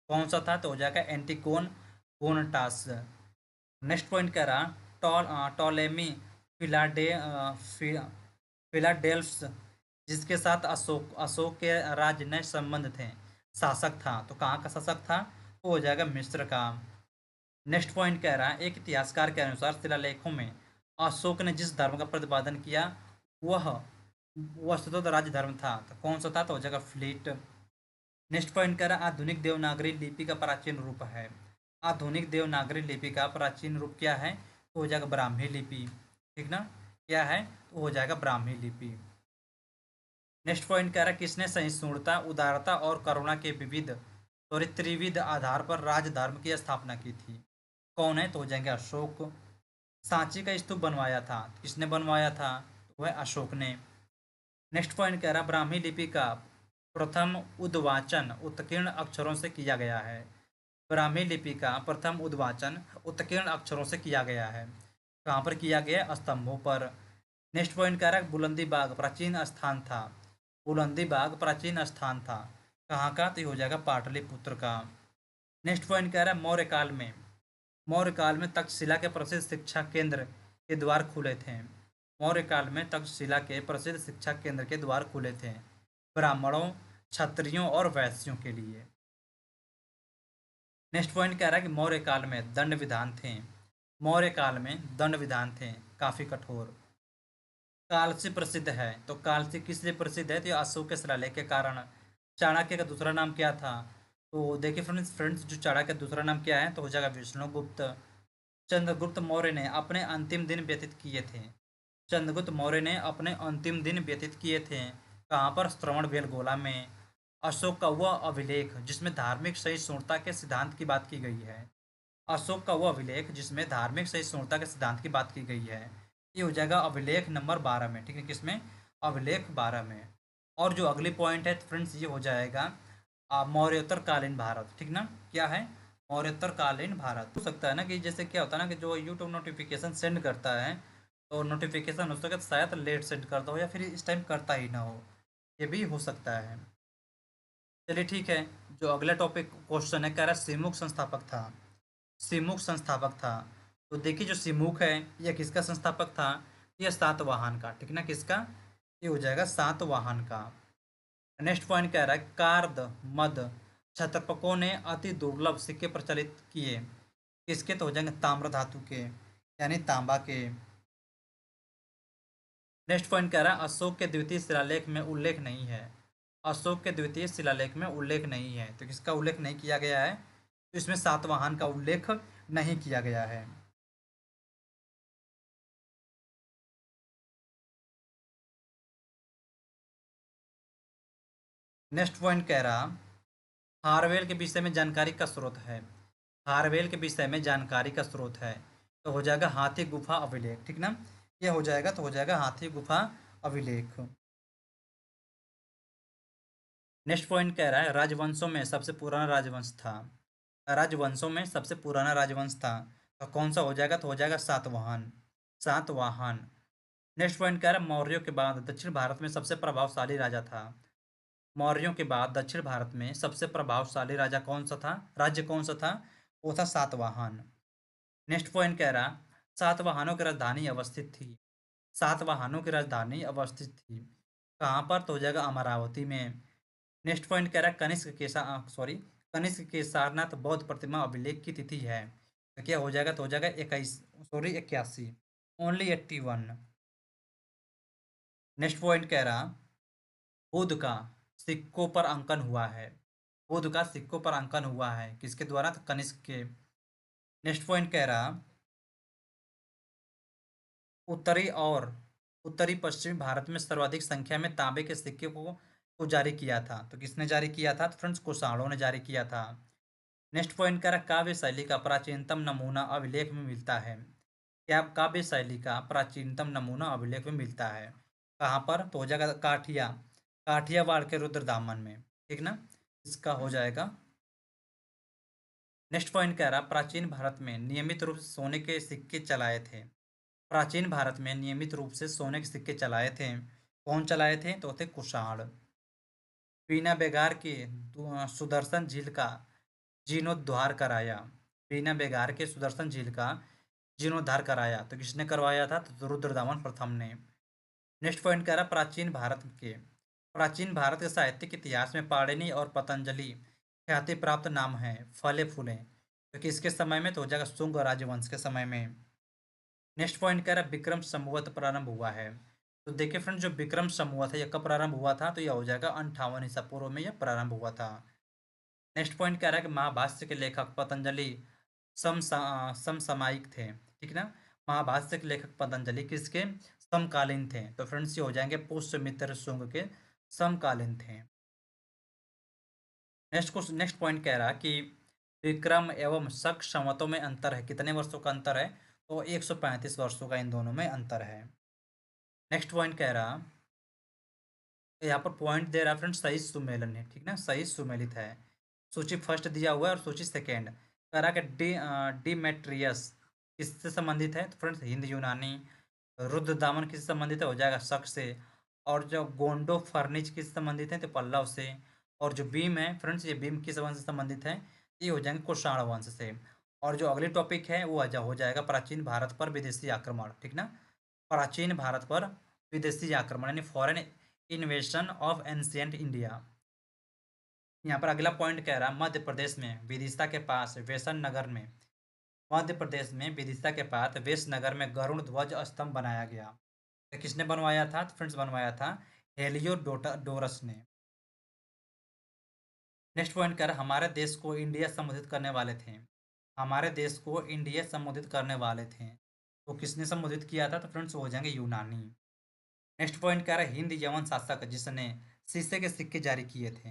कौन सा था? तो हो जाएगा एंटिकोन गोनटास। नेक्स्ट पॉइंट कह रहा टॉलेमी फिलाडे फिलाडेल्फ्स, जिसके साथ अशोक अशोक के राजनय संबंध थे, शासक था। तो कहाँ का शासक था? वो हो जाएगा मिस्र का। नेक्स्ट पॉइंट कह रहा है एक इतिहासकार के अनुसार शिलालेखों में अशोक ने जिस धर्म का प्रतिपादन किया वह वस्तुतः तो राज्य धर्म था। तो कौन सा था? तो हो जाएगा फ्लीट। नेक्स्ट पॉइंट कह रहा है आधुनिक देवनागरी लिपि का प्राचीन रूप है। आधुनिक देवनागरी लिपि का प्राचीन रूप क्या है? तो हो जाएगा ब्राह्मी लिपि। ठीक ना, क्या है? तो हो जाएगा ब्राह्मी लिपि। नेक्स्ट पॉइंट कह रहा है किसने सहिष्णुता, उदारता और करुणा के त्रिविध आधार पर राजधर्म की स्थापना की थी? कौन है? तो हो जाएंगे अशोक। सांची का स्तूप बनवाया था, किसने बनवाया था? तो वह अशोक ने। नेक्स्ट पॉइंट कह रहा ब्राह्मी लिपि का प्रथम उद्वाचन उत्कीर्ण अक्षरों से किया गया है। ब्राह्मी लिपि का प्रथम उद्वाचन उत्कीर्ण अक्षरों से किया गया है। कहाँ पर किया गया? स्तंभों पर। नेक्स्ट पॉइंट कह रहा है बुलंदी बाग प्राचीन स्थान था। बुलंदी बाग प्राचीन स्थान था। कहाँ का? तो ये हो जाएगा पाटलिपुत्र का। नेक्स्ट पॉइंट कह रहा है मौर्य काल में तक्षशिला के प्रसिद्ध शिक्षा केंद्र के द्वार खुले थे। मौर्य काल में तक्षशिला के प्रसिद्ध शिक्षा केंद्र के द्वार खुले थे ब्राह्मणों, क्षत्रियों और वैश्यों के लिए। नेक्स्ट पॉइंट कह रहा है कि मौर्य काल में दंड विधान थे। मौर्य काल में दंड विधान थे काफी कठोर। कालसी प्रसिद्ध है। तो कालसी किस लिए प्रसिद्ध है? तो ये अशोक के शिलालेख के कारण। चाणक्य का दूसरा नाम क्या था? तो देखिए फ्रेंड्स जो चाणक्य का दूसरा नाम क्या है? तो हो जाएगा विष्णुगुप्त। चंद्रगुप्त मौर्य ने अपने अंतिम दिन व्यतीत किए थे। चंद्रगुप्त मौर्य ने अपने अंतिम दिन व्यतीत किए थे कहाँ पर? श्रवणबेलगोला में। अशोक का वह अभिलेख जिसमें धार्मिक सहिष्णुता के सिद्धांत की बात की गई है। अशोक का वह अभिलेख जिसमें धार्मिक सहिष्णुता के सिद्धांत की बात की गई है। ये हो जाएगा अभिलेख नंबर 12 में। ठीक है, किसमें? अभिलेख 12 में। और जो अगली पॉइंट है फ्रेंड्स ये हो जाएगा मौर्योत्तर कालीन भारत। ठीक ना, क्या है? मौर्योत्तर कालीन भारत। हो सकता है ना कि जैसे क्या होता है ना कि जो यूट्यूब नोटिफिकेशन सेंड करता है तो नोटिफिकेशन हो सकता है शायद लेट सेंड करता हो या फिर इस टाइम करता ही ना हो, ये भी हो सकता है। चलिए ठीक है। जो अगला टॉपिक क्वेश्चन है कह रहा है सिमुक संस्थापक था। सिमुक संस्थापक था। तो देखिए जो सिमुक है यह किसका संस्थापक था? यह सातवाहन का। ठीक ना, किसका? ये हो जाएगा सातवाहन का। नेक्स्ट पॉइंट कह रहा है कार्द मद क्षत्रपकों ने अति दुर्लभ सिक्के प्रचलित किए। किसके? तो हो जाएंगे ताम्र धातु के, यानी तांबा के। नेक्स्ट पॉइंट कह रहा है अशोक के द्वितीय शिलालेख में उल्लेख नहीं है। अशोक के द्वितीय शिलालेख में उल्लेख नहीं है। तो किसका उल्लेख नहीं किया गया है? तो इसमें सातवाहन का उल्लेख नहीं किया गया है। नेक्स्ट पॉइंट कह रहा हारवेल के विषय में जानकारी का स्रोत है। हारवेल के विषय में जानकारी का स्रोत है। तो हो जाएगा हाथी गुफा अभिलेख। ठीक ना, ये हो जाएगा। तो हो जाएगा हाथी गुफा अभिलेख। नेक्स्ट पॉइंट कह रहा है राजवंशों में सबसे पुराना राजवंश था। राजवंशों में सबसे पुराना राजवंश था। तो कौन सा हो जाएगा? तो हो जाएगा सातवाहन। सातवाहन। नेक्स्ट पॉइंट कह रहा है मौर्यों के बाद दक्षिण भारत में सबसे प्रभावशाली राजा था। मौर्यों के बाद दक्षिण भारत में सबसे प्रभावशाली राजा कौन सा था? राज्य कौन सा था? वो था सातवाहन। नेक्स्ट पॉइंट कह रहा सातवाहनों की राजधानी अवस्थित थी। सातवाहनों की राजधानी अवस्थित थी। कहाँ पर? तो हो जाएगा अमरावती में। नेक्स्ट पॉइंट कह रहा है कनिष्क के सारनाथ बौद्ध प्रतिमा अभिलेख की तिथि है। तो क्या हो जाएगा? तो हो जाएगा 81। ओनली 81। नेक्स्ट पॉइंट कह रहा बुद्ध का सिक्कों पर अंकन हुआ है। बुद्ध का सिक्कों पर अंकन हुआ है किसके द्वारा? तो कनिष्क के। नेक्स्ट पॉइंट कह रहा उत्तरी और उत्तरी पश्चिमी भारत में सर्वाधिक संख्या में तांबे के सिक्के को जारी किया था। तो किसने जारी किया था? तो फ्रेंड्स कुषाणों ने जारी किया था। नेक्स्ट पॉइंट कह रहा काव्य शैली का प्राचीनतम नमूना अभिलेख में मिलता है। क्या? काव्य शैली का प्राचीनतम नमूना अभिलेख में मिलता है। कहाँ पर? तो हो जाएगा काठियावाड़ के रुद्रदामन में। ठीक ना? इसका हो जाएगा। नेक्स्ट पॉइंट कह रहा प्राचीन भारत में नियमित रूप से सोने के सिक्के चलाए थे। प्राचीन भारत में नियमित रूप से सोने के सिक्के चलाए थे। कौन चलाए थे? तो थे कुषाण। बीना बेगार के सुदर्शन झील का जीर्णोद्धार कराया। बीना बेगार के सुदर्शन झील का जीर्णोद्धार कराया। तो किसने करवाया था? तो रुद्रदामन प्रथम ने। नेक्स्ट पॉइंट कह रहा प्राचीन भारत के साहित्यिक इतिहास में पाणिनि और पतंजलि ख्याति प्राप्त नाम है फले फूले। तो किसके समय में? तो हो जाएगा शुंग राजवंश के समय में। नेक्स्ट पॉइंट कह रहा है विक्रम संवत प्रारंभ हुआ है। तो देखिए फ्रेंड जो विक्रम संवत है यह कब प्रारंभ हुआ था? तो यह हो जाएगा 58 ईसा पूर्व में यह प्रारंभ हुआ था। नेक्स्ट पॉइंट कह रहा है कि महाभाष्य के लेखक पतंजलि समसामयिक थे। ठीक ना? महाभाष्य के लेखक पतंजलि किसके समकालीन थे? तो फ्रेंड्स ये हो जाएंगे पुष्यमित्र शुंग के समकालीन थे। नेक्स्ट पॉइंट कह रहा कि विक्रम एवं शक संवतों में अंतर है। कितने वर्षों का अंतर है? तो 135 वर्षों का इन दोनों में अंतर है। नेक्स्ट पॉइंट कह रहा यहाँ पर पॉइंट दे रहा फ्रेंड सही सुमेलन है। ठीक ना? सही सुमेलित है। सूची फर्स्ट दिया हुआ है और सूची सेकेंड। कह रहा कि डिमेट्रियस किससे संबंधित है? तो फ्रेंड्स हिंद यूनानी। रुद्रदामन किससे संबंधित है? हो जाएगा शक से। और जो गोंडो फर्निच किससे संबंधित है? तो पल्लव से। और जो भीम है फ्रेंड्स ये भीम किस वंश से संबंधित है? ये हो जाएंगे कुषाण वंश से। और जो अगली टॉपिक है वो हो जाएगा प्राचीन भारत पर विदेशी आक्रमण। ठीक ना? प्राचीन भारत पर विदेशी आक्रमण यानी फॉरेन इन्वेशन ऑफ एंशियंट इंडिया। यहाँ पर अगला पॉइंट कह रहा मध्य प्रदेश में विदिशा के पास वेसन नगर में मध्य प्रदेश में विदिशा के पास वेस नगर में गरुड़ ध्वज स्तंभ बनाया गया। तो किसने बनवाया था? तो फ्रेंड्स बनवाया था हेलियोडोरस ने। नेक्स्ट पॉइंट कह रहा हमारे देश को इंडिया संबोधित करने वाले थे। हमारे देश को इंडिया संबोधित करने वाले थे। तो किसने संबोधित किया था? तो फ्रेंड्स हो जाएंगे यूनानी। नेक्स्ट पॉइंट कह रहा है हिंद यवन शासक जिसने शीशे के सिक्के जारी किए थे।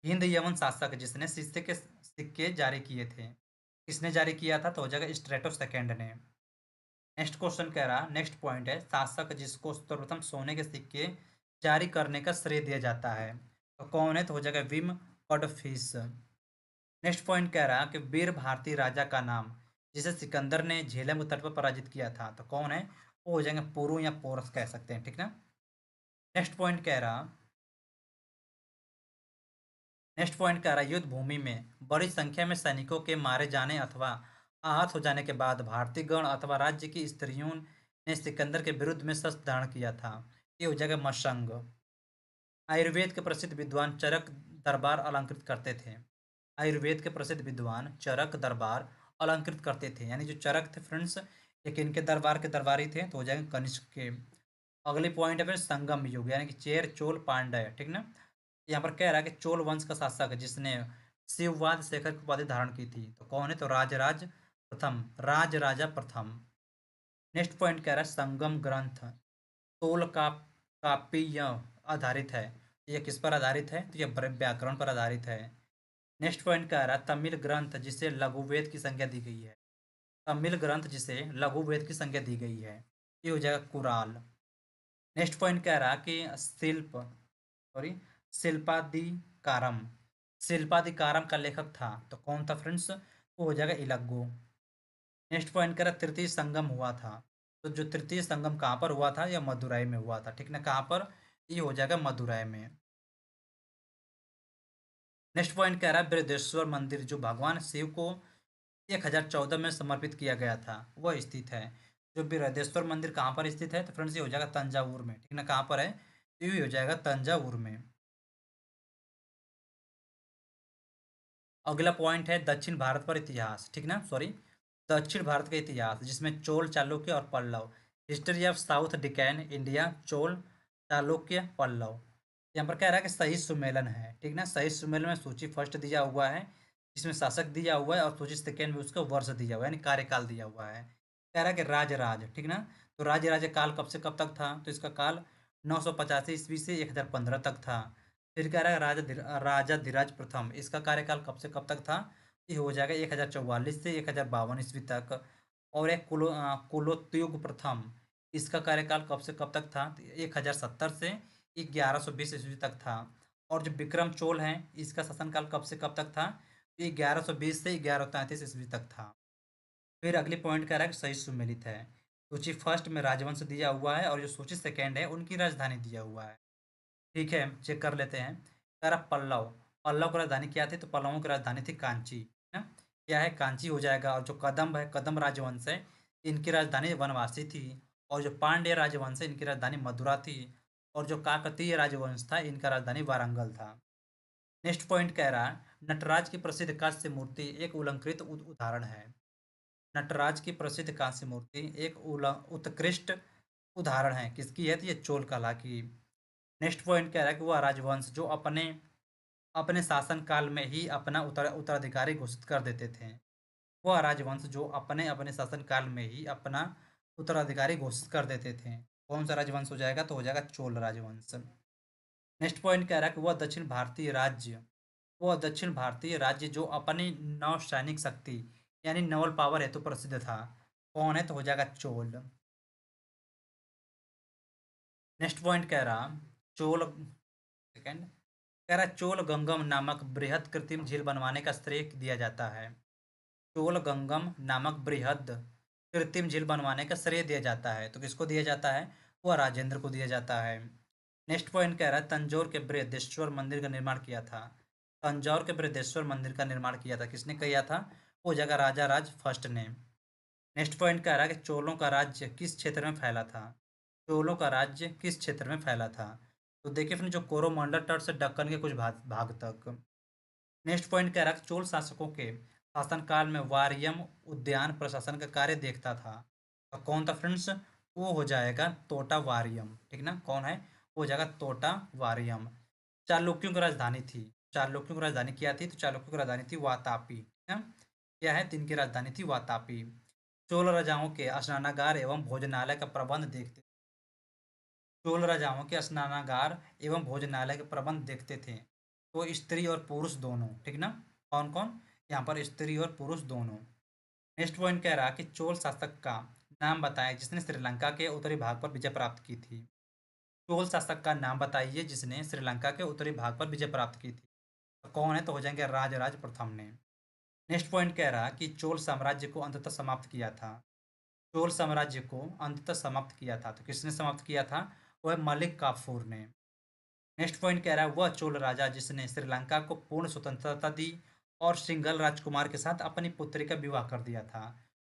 हिंद यवन शासक जिसने शीशे के सिक्के जारी किए थे। किसने जारी किया था? तो हो जाएगा स्ट्रेटो सेकेंड ने। नेक्स्ट क्वेश्चन कह रहा नेक्स्ट पॉइंट है शासक जिसको सर्वप्रथम सोने के सिक्के जारी करने का श्रेय दिया जाता है। तो कौन है? तो हो जाएगा विम कॉडफिश। नेक्स्ट पॉइंट कह रहा कि वीर भारती राजा का नाम जिसे सिकंदर ने झेलम तट पर पराजित किया था। तो कौन है? वो हो जाएंगे पुरु या पोरस कह सकते हैं। ठीक ना? नेक्स्ट पॉइंट कह रहा नेक्स्ट पॉइंट कह रहा है युद्ध भूमि में बड़ी संख्या में सैनिकों के मारे जाने अथवा आहत हो जाने के बाद भारतीय गण अथवा राज्य की स्त्रियों ने सिकंदर के विरुद्ध में शस्त्र धारण किया था। ये हो जाएगा मशंग। आयुर्वेद के प्रसिद्ध विद्वान चरक दरबार अलंकृत करते थे। आयुर्वेद के प्रसिद्ध विद्वान चरक दरबार अलंकृत करते थे। यानी जो चरक थे फ्रेंड्स ये किनके दरबार के दरबारी थे? तो हो जाएंगे कनिष्क के। अगली पॉइंट है फिर संगम युग यानी कि चेर चोल पांड्य। ठीक ना? यहाँ पर कह रहा है कि चोल वंश का शासक जिसने शिववाद शेखर की उपाधि धारण की थी। तो कौन है? तो राज राजा प्रथम। नेक्स्ट पॉइंट कह रहा है संगम ग्रंथ तोल का काव्य आधारित है। ये किस पर आधारित है? तो ये व्याकरण पर आधारित है। नेक्स्ट पॉइंट कह रहा है तमिल ग्रंथ जिसे लघुवेद की संज्ञा दी गई है। तमिल ग्रंथ जिसे लघुवेद की संज्ञा दी गई है ये हो जाएगा कुराल। नेक्स्ट पॉइंट कह रहा कि शिल्पादिकारम शिल्पादिकारम का लेखक था। तो कौन था फ्रेंड्स? वो हो जाएगा इलग्गू। नेक्स्ट पॉइंट कह रहा तृतीय संगम हुआ था। तो जो तृतीय संगम कहाँ पर हुआ था? या मदुराई में हुआ था। ठीक ना? कहाँ पर? ये हो जाएगा मदुराई में। नेक्स्ट पॉइंट कह रहा है बृहदेश्वर मंदिर जो भगवान शिव को 1014 में समर्पित किया गया था वह स्थित है। जो बृहदेश्वर मंदिर कहाँ पर स्थित है? तो फ्रेंड्स ये हो जाएगा तंजावुर में, ठीक ना। कहाँ पर है? तो ये हो जाएगा तंजावुर में। अगला पॉइंट है दक्षिण भारत पर इतिहास, ठीक ना, सॉरी, दक्षिण भारत का इतिहास, जिसमें चोल, चालुक्य और Pallava. History of south Deccan India, Chola, Chalukya, Pallava. यहाँ पर कह रहा है कि सही सुमेलन है, ठीक ना। सही सुमेलन में सूची फर्स्ट दिया हुआ है, जिसमें शासक दिया हुआ है, और सूची सेकेंड में उसका वर्ष दिया हुआ है, यानी कार्यकाल दिया हुआ है। कह रहा है कि राज, ठीक ना। तो राज्य काल कब से कब तक था? तो इसका काल 985 ईस्वी से 1015 तक था। फिर कह रहा है राजा धीराज प्रथम, इसका कार्यकाल कब से कब तक था? ये हो जाएगा 1044 से 1052 ईस्वी तक। और एक कुलोत्युग प्रथम, इसका कार्यकाल कब से कब तक था? तो 1070 से 1120 ईस्वी तक था। और जो विक्रम चोल है, इसका शासनकाल कब से कब तक था? तो 1120 से 1133 ईस्वी तक था। फिर अगली पॉइंट कह रहा है कि सही सुमेलित है। सूची फर्स्ट में राजवंश दिया हुआ है, और जो सूची सेकेंड है उनकी राजधानी दिया हुआ है। ठीक है, चेक कर लेते हैं। कह रहा पल्लव, पल्लव की राजधानी क्या थी? तो पल्लवों की राजधानी थी कांची, है ना। क्या है? कांची हो जाएगा। और जो कदम्ब है, कदम्ब राजवंश है, इनकी राजधानी वनवासी थी। और जो पांड्य राजवंश है, इनकी राजधानी मदुरा थी। और जो काकतीय राजवंश था, इनका राजधानी वारंगल था। नेक्स्ट पॉइंट कह रहा है नटराज की प्रसिद्ध कांस्य मूर्ति एक उलंकृत उदाहरण है। नटराज की प्रसिद्ध कांस्य मूर्ति एक उत्कृष्ट उदाहरण है। किसकी है? तो ये चोल कला की। नेक्स्ट पॉइंट कह रहा है कि वह राजवंश जो अपने अपने शासन काल में ही अपना उत्तराधिकारी घोषित कर देते थे। वह राजवंश जो अपने अपने शासन काल में ही अपना उत्तराधिकारी घोषित कर देते थे। कौन सा राजवंश हो जाएगा? तो हो जाएगा चोल राजवंश। नेक्स्ट पॉइंट कह रहा है कि वह दक्षिण भारतीय राज्य जो अपनी नौसैनिक शक्ति यानी नवल पावर हेतु प्रसिद्ध था। कौन है? तो हो जाएगा चोल। नेक्स्ट पॉइंट कह रहा चोल, सेकंड, कह रहा चोल गंगम नामक बृहद कृत्रिम झील बनवाने का श्रेय दिया जाता है। चोल गंगम नामक बृहद कृत्रिम झील बनवाने का श्रेय दिया जाता है। तो किसको दिया जाता है? वह राजेंद्र को दिया जाता है। नेक्स्ट पॉइंट कह रहा है तंजौर के बृहदेश्वर मंदिर का निर्माण किया था। तंजौर के बृहदेश्वर मंदिर का निर्माण किया था, किसने किया था? वो जगह राजा राज फर्स्ट ने। नेक्स्ट पॉइंट कह रहा है कि चोलों का राज्य किस क्षेत्र में फैला था। चोलों का राज्य किस क्षेत्र में फैला था? तो देखिए फिर जो कोरोमंडल तट से दक्कन के कुछ भाग भाग तक। नेक्स्ट पॉइंट कह रहा है कि चोल शासकों के शासनकाल में वारियम उद्यान प्रशासन का कार्य देखता था। और कौन था फ्रेंड्स? वो हो जाएगा तोटा वारियम, ठीक ना। कौन है? वो हो जाएगा तोटा वारियम। चालुक्यों की राजधानी थी, चालुक्यों की राजधानी क्या थी? तो चालुक्यों की राजधानी थी वातापी, है ना? क्या है? तिनकी राजधानी थी वातापी। चोल राजाओं के स्नानागार एवं भोजनालय का प्रबंध देखते चोल राजाओं के स्नानागार एवं भोजनालय के प्रबंध देखते थे। तो स्त्री और पुरुष दोनों, ठीक ना। कौन कौन? यहाँ पर स्त्री और पुरुष दोनों। नेक्स्ट पॉइंट कह रहा कि चोल शासक का नाम बताएं जिसने श्रीलंका के उत्तरी भाग पर विजय प्राप्त की थी। चोल शासक का नाम बताइए जिसने श्रीलंका के उत्तरी भाग पर विजय प्राप्त की थी। तो कौन है? तो हो जाएंगे राजराज प्रथम ने। नेक्स्ट पॉइंट कह रहा कि चोल साम्राज्य को अंततः समाप्त किया था। चोल साम्राज्य को अंततः समाप्त किया था। तो किसने समाप्त किया था? वह मलिक काफूर ने। नेक्स्ट पॉइंट कह रहा है वह चोल राजा जिसने श्रीलंका को पूर्ण स्वतंत्रता दी और सिंघल राजकुमार के साथ अपनी पुत्री का विवाह कर दिया था।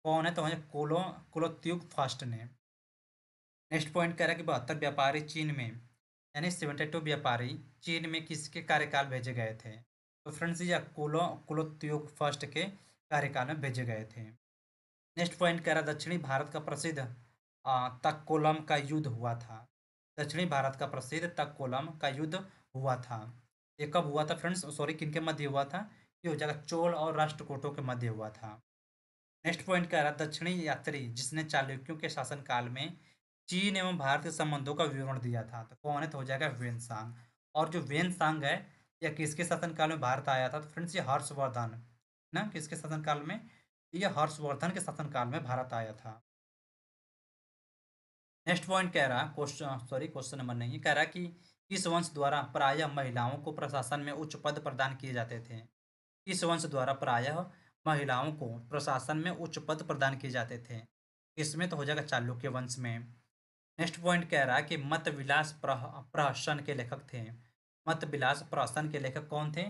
कौन है? तो वह कुलोत्युग फर्स्ट ने। नेक्स्ट पॉइंट कह रहा है कि 72 व्यापारी चीन में, यानी 72 व्यापारी चीन में किसके कार्यकाल भेजे गए थे? तो फ्रेंड्स ये कुलोत्युग फर्स्ट के कार्यकाल में भेजे गए थे। नेक्स्ट पॉइंट कह रहा है दक्षिणी भारत का प्रसिद्ध तक्कोलम का युद्ध हुआ था। दक्षिणी भारत का प्रसिद्ध तक्कोलम का युद्ध हुआ था। ये कब हुआ था फ्रेंड्स? सॉरी, किनके मध्य हुआ था? ये हो जाएगा चोल और राष्ट्रकूटों के मध्य हुआ था। नेक्स्ट पॉइंट कह रहा है दक्षिणी यात्री जिसने चालुक्यों के शासनकाल में चीन एवं भारत के संबंधों का विवरण दिया था। तो कौन है? तो हो जाएगा वेनसांग। और जो वेनसांग है यह किसके शासनकाल में भारत आया था? तो फ्रेंड्स ये हर्षवर्धन, ना, किसके शासनकाल में? ये हर्षवर्धन के शासनकाल में भारत आया था। नेक्स्ट पॉइंट कह रहा क्वेश्चन नंबर नहीं, कह रहा कि किस वंश द्वारा प्रायः महिलाओं को प्रशासन में उच्च पद प्रदान किए जाते थे। किस वंश द्वारा प्रायः महिलाओं को प्रशासन में उच्च पद प्रदान किए जाते थे? इसमें तो हो जाएगा चालुक्य वंश में। नेक्स्ट पॉइंट कह रहा है कि मत विलास प्रहसन के लेखक थे। मत विलास प्रहसन के लेखक कौन थे?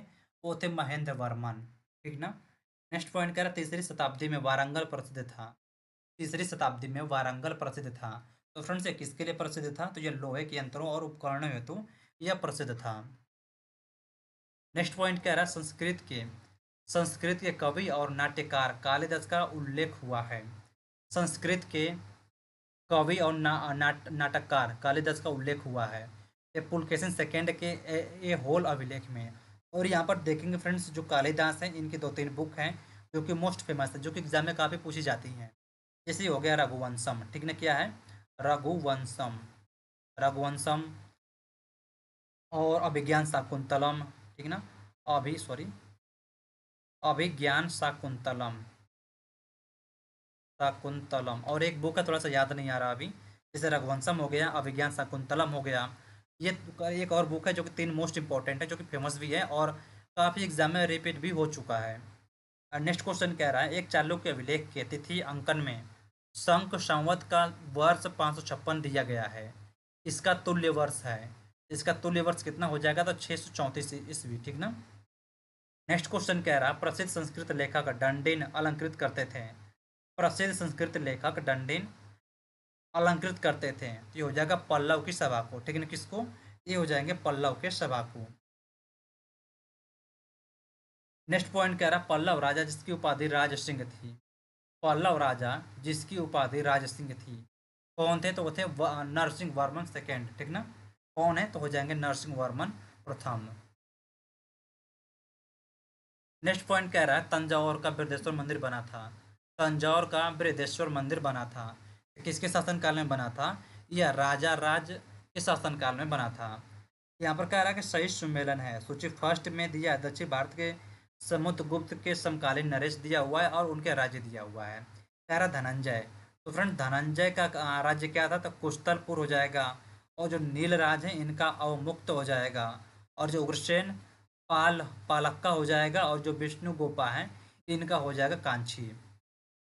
वो थे महेंद्र वर्मन, ठीक ना। नेक्स्ट पॉइंट कह रहा है तीसरी शताब्दी में वारंगल प्रसिद्ध था। तीसरी शताब्दी में वारंगल प्रसिद्ध था। तो फ्रेंड्स ये किसके लिए प्रसिद्ध था? तो ये लोहे के यंत्रों और उपकरणों हेतु यह प्रसिद्ध था। नेक्स्ट पॉइंट कह रहा है संस्कृत के कवि और नाट्यकार कालिदास का उल्लेख हुआ है। संस्कृत के कवि और नाटककार कालिदास का उल्लेख हुआ है ये पुलकेशिन सेकेंड के ए होल अभिलेख में। और यहाँ पर देखेंगे फ्रेंड्स, जो कालिदास हैं इनकी 2-3 बुक हैं जो कि मोस्ट फेमस है, जो कि एग्जाम में काफ़ी पूछी जाती हैं। जैसे हो गया रघुवंशम, ठीक ना, क्या है? रघुवंशम। रघुवंशम और अभिज्ञान शाकुंतलम, ठीक ना, अभिज्ञान शाकुंतलम। शाकुंतलम और एक बुक है, थोड़ा सा याद नहीं आ रहा अभी। जैसे रघुवंशम हो गया, अभिज्ञान शाकुंतलम हो गया। ये एक और बुक है जो कि 3 मोस्ट इंपॉर्टेंट है, जो कि फेमस भी है और काफ़ी एग्जाम में रिपीट भी हो चुका है। नेक्स्ट क्वेश्चन कह रहा है, एक चालुक्य अभिलेख के तिथि अंकन में शंख संवत का वर्ष 556 दिया गया है। इसका तुल्य वर्ष है, इसका तुल्य वर्ष कितना हो जाएगा? तो 634 ईस्वी, ठीक ना। नेक्स्ट क्वेश्चन कह रहा है, प्रसिद्ध संस्कृत लेखक डंडिन अलंकृत करते थे। प्रसिद्ध संस्कृत लेखक डंडिन अलंकृत करते थे। तो ये हो जाएगा पल्लव की सभा को, ठीक है ना, किसको? ये हो जाएंगे पल्लव के सभा को। नेक्स्ट पॉइंट कह रहा है, पल्लव राजा जिसकी उपाधि राज सिंह थी। पल्लव राजा जिसकी उपाधि राज सिंह थी, कौन थे? तो वो थे नरसिंह वर्मन सेकेंड, ठीक ना। कौन है? तो हो जाएंगे नरसिंह वर्मन प्रथम। नेक्स्ट पॉइंट कह रहा है, तंजौर का बृहदेश्वर मंदिर बना था। तंजौर का बृहदेश्वर मंदिर बना था, किसके शासनकाल में बना था? यह राजा राज के शासनकाल में बना था। यहाँ पर कह रहा है कि सही सुमेलन है, सूची फर्स्ट में दिया दक्षिण भारत के समुद्रगुप्त के समकालीन नरेश दिया हुआ है और उनके राज्य दिया हुआ है। कह रहा धनंजय। तो फ्रेंड धनंजय का राज्य क्या था? तो कुशतलपुर हो जाएगा। और जो नील राज है इनका अवमुक्त हो जाएगा। और जो उग्रसेन पालक्का हो जाएगा। और जो विष्णु गोपा है इनका हो जाएगा कांची।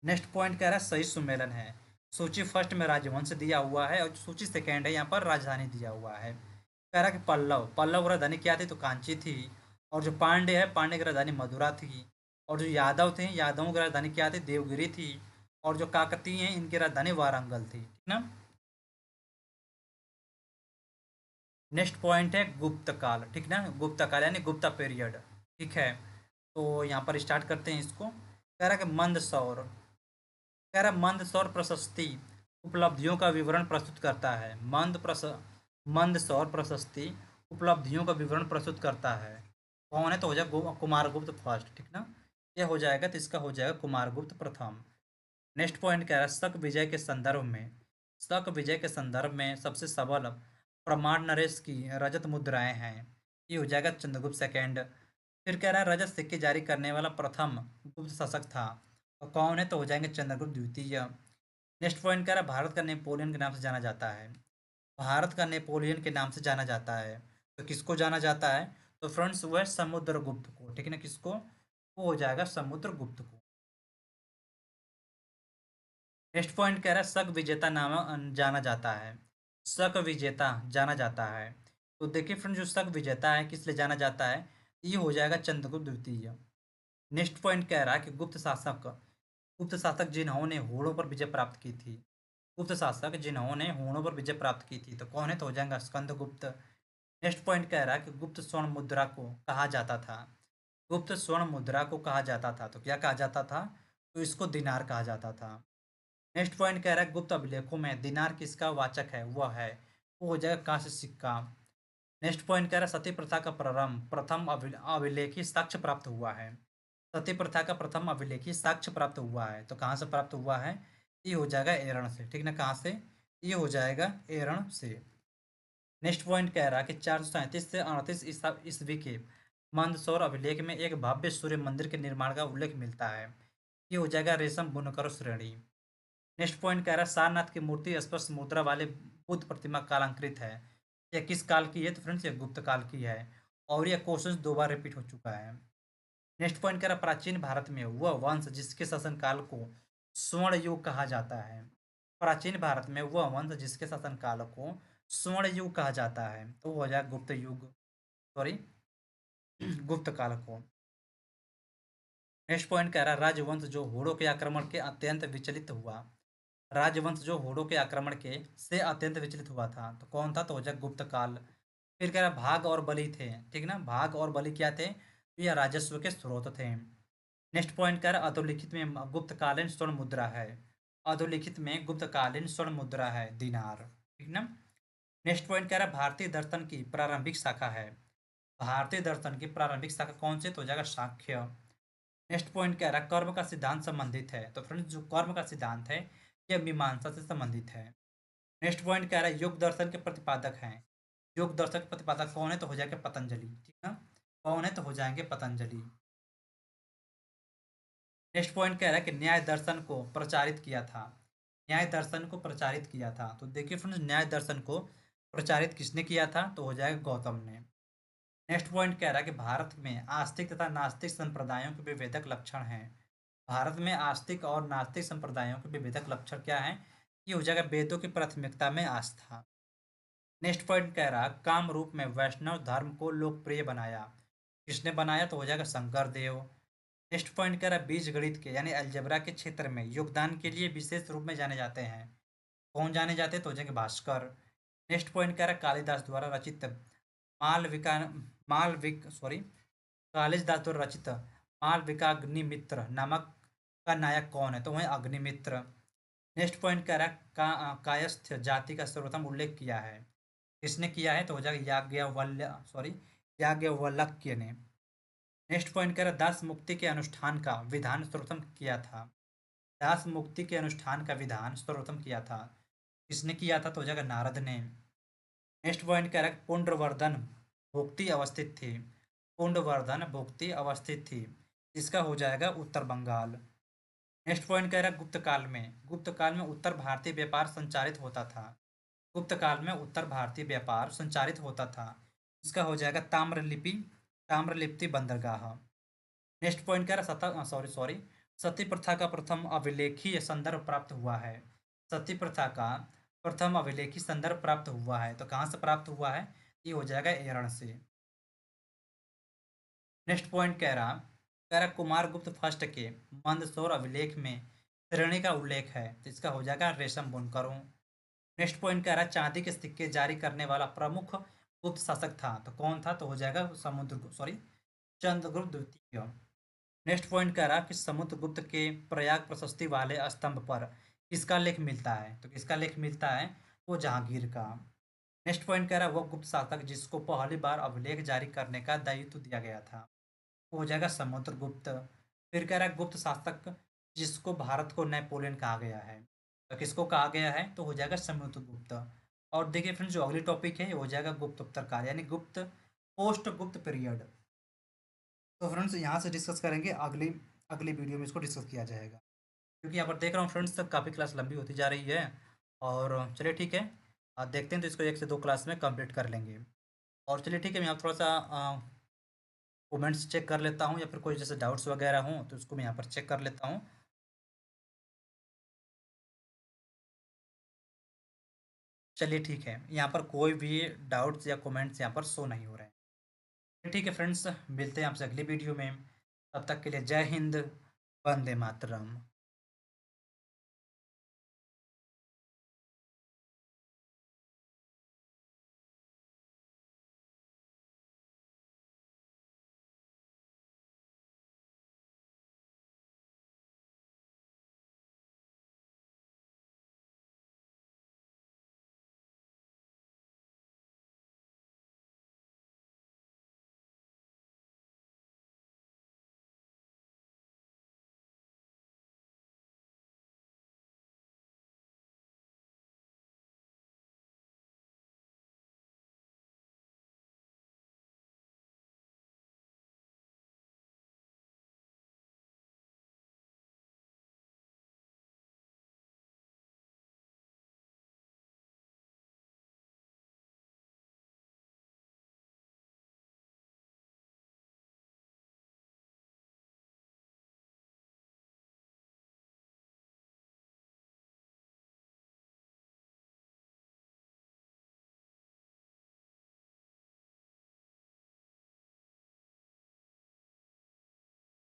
नेक्स्ट पॉइंट कह रहा है सही सुमेलन है, सूची फर्स्ट में राजवंश दिया हुआ है और सूची सेकेंड है यहाँ पर राजधानी दिया हुआ है। कह रहा है कि पल्लव की राजधानी क्या थी? तो कांची थी। और जो पांडे है, पांडे की राजधानी मदुरा थी। और जो यादव थे, यादवों की राजधानी क्या थी? देवगिरी थी। और जो काकतीय हैं इनकी राजधानी वारंगल थी, ठीक ना। नेक्स्ट पॉइंट है गुप्त काल, ठीक ना, गुप्त काल यानी गुप्ता पीरियड, ठीक है। तो यहाँ पर स्टार्ट करते हैं इसको। कह रहा है कि मंदसौर, कह रहा है मंदसौर प्रशस्ति उपलब्धियों का विवरण प्रस्तुत करता है। मंदसौर प्रशस्ति उपलब्धियों का विवरण प्रस्तुत करता है। कौन है? तो हो जाएगा कुमारगुप्त फर्स्ट, ठीक ना। यह हो जाएगा, तो इसका हो जाएगा कुमारगुप्त प्रथम। नेक्स्ट पॉइंट कह रहा है शक विजय के संदर्भ में सबसे सबल प्रमाण नरेश की रजत मुद्राएं हैं। ये हो जाएगा चंद्रगुप्त सेकेंड। फिर कह रहा है रजत सिक्के जारी करने वाला प्रथम गुप्त शासक था। और कौन है? तो हो जाएंगे चंद्रगुप्त द्वितीय। नेक्स्ट पॉइंट कह रहा है भारत का नेपोलियन के नाम से जाना जाता है। भारत का नेपोलियन के नाम से जाना जाता है। तो किसको जाना जाता है? तो फ्रेंड्स वो है समुद्रगुप्त को, ठीक है ना, किसको? वो हो जाएगा समुद्रगुप्त को। नेक्स्ट पॉइंट कह रहा है शक विजेता नाम जाना जाता है। शक विजेता जाना जाता है। तो देखिए फ्रेंड, जो शक विजेता है किस लिए जाना जाता है? ये हो जाएगा चंद्रगुप्त द्वितीय। नेक्स्ट पॉइंट कह रहा है कि गुप्त शासक जिन्होंने होड़ों पर विजय प्राप्त की थी। गुप्त शासक जिन्होंने होड़ों पर विजय प्राप्त की थी, तो कौन है? तो हो जाएगा स्कंदगुप्त। नेक्स्ट पॉइंट कह रहा है कि गुप्त स्वर्ण मुद्रा को कहा जाता था। गुप्त स्वर्ण मुद्रा को कहा जाता था, तो क्या कहा जाता था? तो इसको दिनार कहा जाता था। नेक्स्ट पॉइंट कह रहा है गुप्त अभिलेखों में दिनार किसका वाचक है? वह है, वो हो जाएगा कांस्य सिक्का। नेक्स्ट पॉइंट कह रहा है सती प्रथा का प्रारंभ प्रथम अभिलेखी साक्ष्य प्राप्त हुआ है। सती प्रथा का प्रथम अभिलेखी साक्ष्य प्राप्त हुआ है, तो कहाँ से प्राप्त हुआ है? ये हो जाएगा एरण से, ठीक ना। कहाँ से? ये हो जाएगा एरण से। नेक्स्ट पॉइंट कह रहा है कि 437 से 38 ईस्वी के मंदसौर अभिलेख में एक भव्य सूर्य मंदिर के निर्माण का उल्लेख मिलता है। ये हो जाएगा रेशम बुनकर श्रेणी। नेक्स्ट पॉइंट कह रहा है सारनाथ की मूर्ति स्पष्ट मुद्रा वाले बुद्ध प्रतिमा कालांकृत है। यह किस काल की है? तो फ्रेंड्स ये गुप्त काल की है। और यह क्वेश्चन 2 बार रिपीट हो चुका है। नेक्स्ट पॉइंट कह रहा है प्राचीन भारत में वह वंश जिसके शासनकाल को स्वर्ण युग कहा जाता है। प्राचीन भारत में वह वंश जिसके शासनकाल को स्वर्ण युग कहा जाता है, तो वो हो जाएगा गुप्त युग, सॉरी गुप्त काल को। नेक्स्ट पॉइंट कह रहा है राजवंश जो होड़ों के आक्रमण के अत्यंत विचलित हुआ। राजवंश जो हुडों के आक्रमण के से अत्यंत विचलित हुआ था। तो कौन था? तो हो जाएगा गुप्त काल। फिर कह रहा भाग और बलि थे, ठीक ना, भाग और बलि क्या थे? तो यह राजस्व के स्रोत थे। नेक्स्ट पॉइंट कह रहा अधोलिखित में गुप्तकालीन स्वर्ण मुद्रा है। अधोलिखित में गुप्तकालीन स्वर्ण मुद्रा है दीनार, ठीक ना। नेक्स्ट पॉइंट कह रहा है भारतीय दर्शन की प्रारंभिक शाखा है। भारतीय दर्शन की प्रारंभिक शाखा कौन से? तो हो जाएगा शाक्य। नेक्स्ट पॉइंट कह रहा है कर्म का सिद्धांत संबंधित है। तो फ्रेंड्स जो कर्म का सिद्धांत है यह मीमांसा से संबंधित है। नेक्स्ट पॉइंट कह रहा है योग दर्शन के प्रतिपादक हैं। योग दर्शन के प्रतिपादक कौन है? तो हो जाएगा पतंजलि, ठीक ना। कौन है? तो हो जाएंगे पतंजलि। नेक्स्ट पॉइंट कह रहा है कि न्याय दर्शन को प्रचारित किया था। न्याय दर्शन को प्रचारित किया था। तो देखिए फ्रेंड्स न्याय दर्शन को प्रचारित किसने किया था? तो हो जाएगा गौतम ने। नेक्स्ट पॉइंट कह रहा है कि भारत में आस्तिक तथा नास्तिक संप्रदायों के विभेदक लक्षण हैं। भारत में आस्तिक और नास्तिक संप्रदायों के विभेदक लक्षण क्या है? ये हो जाएगा वेदों की प्राथमिकता में आस्था। नेक्स्ट पॉइंट कह रहा काम रूप में वैष्णव धर्म को लोकप्रिय बनाया। किसने बनाया? तो हो जाएगा शंकर देव। नेक्स्ट पॉइंट कह रहा बीज गणित के यानी अलजेब्रा के क्षेत्र में योगदान के लिए विशेष रूप में जाने जाते हैं। कौन जाने जाते हैं? तो हो जाएंगे भास्कर। नेक्स्ट पॉइंट कह रहा कालिदास द्वारा रचित मालविका मालविक सॉरी कालिदास द्वारा रचित मालविकाग्निमित्र नामक का नायक कौन है? तो वह अग्निमित्र। नेक्स्ट पॉइंट कह रहा है कायस्थ जाति का सर्वप्रथम उल्लेख किया है। किसने किया है? तो हो जाएगा याज्ञवल्क्य ने। नेक्स्ट पॉइंट कह रहा दास मुक्ति के अनुष्ठान का विधान सर्वप्रथम किया था। दास मुक्ति के अनुष्ठान का विधान सर्वप्रथम किया था। किसने किया था? तो हो जाएगा नारद ने। नेक्स्ट पॉइंट कह रहा है पुंड्रवर्धन भुक्ति अवस्थित थी। पुंड्रवर्धन भुक्ति अवस्थित थी। इसका हो जाएगा उत्तर बंगाल। नेक्स्ट पॉइंट कह रहा है गुप्त काल में उत्तर भारतीय व्यापार संचालित होता था। गुप्त काल में उत्तर भारतीय व्यापार संचालित होता था। इसका हो जाएगा ताम्रलिप्ति बंदरगाह। नेक्स्ट पॉइंट कह रहा सती प्रथा का प्रथम अभिलेखीय संदर्भ प्राप्त हुआ है। सती प्रथा का प्रथम अभिलेखी संदर्भ प्राप्त हुआ है। तो कहाँ से प्राप्त हुआ है? ये हो जाएगा एरण से। नेक्स्ट पॉइंट कह रहा कुमार गुप्त फर्स्ट के मंदसौर अभिलेख में श्रेणी का उल्लेख है। तो इसका हो जाएगा रेशम बुनकरों। नेक्स्ट पॉइंट कह रहा चांदी के सिक्के जारी करने वाला प्रमुख गुप्त शासक था। तो कौन था? तो हो जाएगा चंद्रगुप्त द्वितीय। नेक्स्ट पॉइंट कह रहा कि समुद्रगुप्त के प्रयाग प्रशस्ति वाले स्तंभ पर किसका लेख मिलता है? तो किसका लेख मिलता है? वो जहांगीर का। नेक्स्ट पॉइंट कह रहा है वो गुप्त शासक जिसको पहली बार अभिलेख जारी करने का दायित्व दिया गया था। वो हो जाएगा समुद्रगुप्त। फिर कह रहा है गुप्त शासक जिसको भारत को नेपोलियन कहा गया है। तो किसको कहा गया है? तो हो जाएगा समुद्रगुप्त। और देखिए फ्रेंड्स जो अगली टॉपिक है वो हो जाएगा गुप्तोत्तर काल यानी गुप्त पोस्ट गुप्त पीरियड। तो फ्रेंड्स यहाँ से डिस्कस करेंगे, अगली अगली वीडियो में इसको डिस्कस किया जाएगा। क्योंकि यहाँ पर देख रहा हूँ फ्रेंड्स तक काफ़ी क्लास लंबी होती जा रही है। और चलिए ठीक है, देखते हैं तो इसको 1 से 2 क्लास में कंप्लीट कर लेंगे। और चलिए ठीक है, मैं यहाँ थोड़ा सा कमेंट्स चेक कर लेता हूँ या फिर कोई जैसे डाउट्स वगैरह हों तो उसको मैं यहाँ पर चेक कर लेता हूँ। चलिए ठीक है, यहाँ पर कोई भी डाउट्स या कमेंट्स यहाँ पर शो नहीं हो रहे हैं। ठीक है फ्रेंड्स, मिलते हैं आपसे अगली वीडियो में। तब तक के लिए जय हिंद, वंदे मातरम।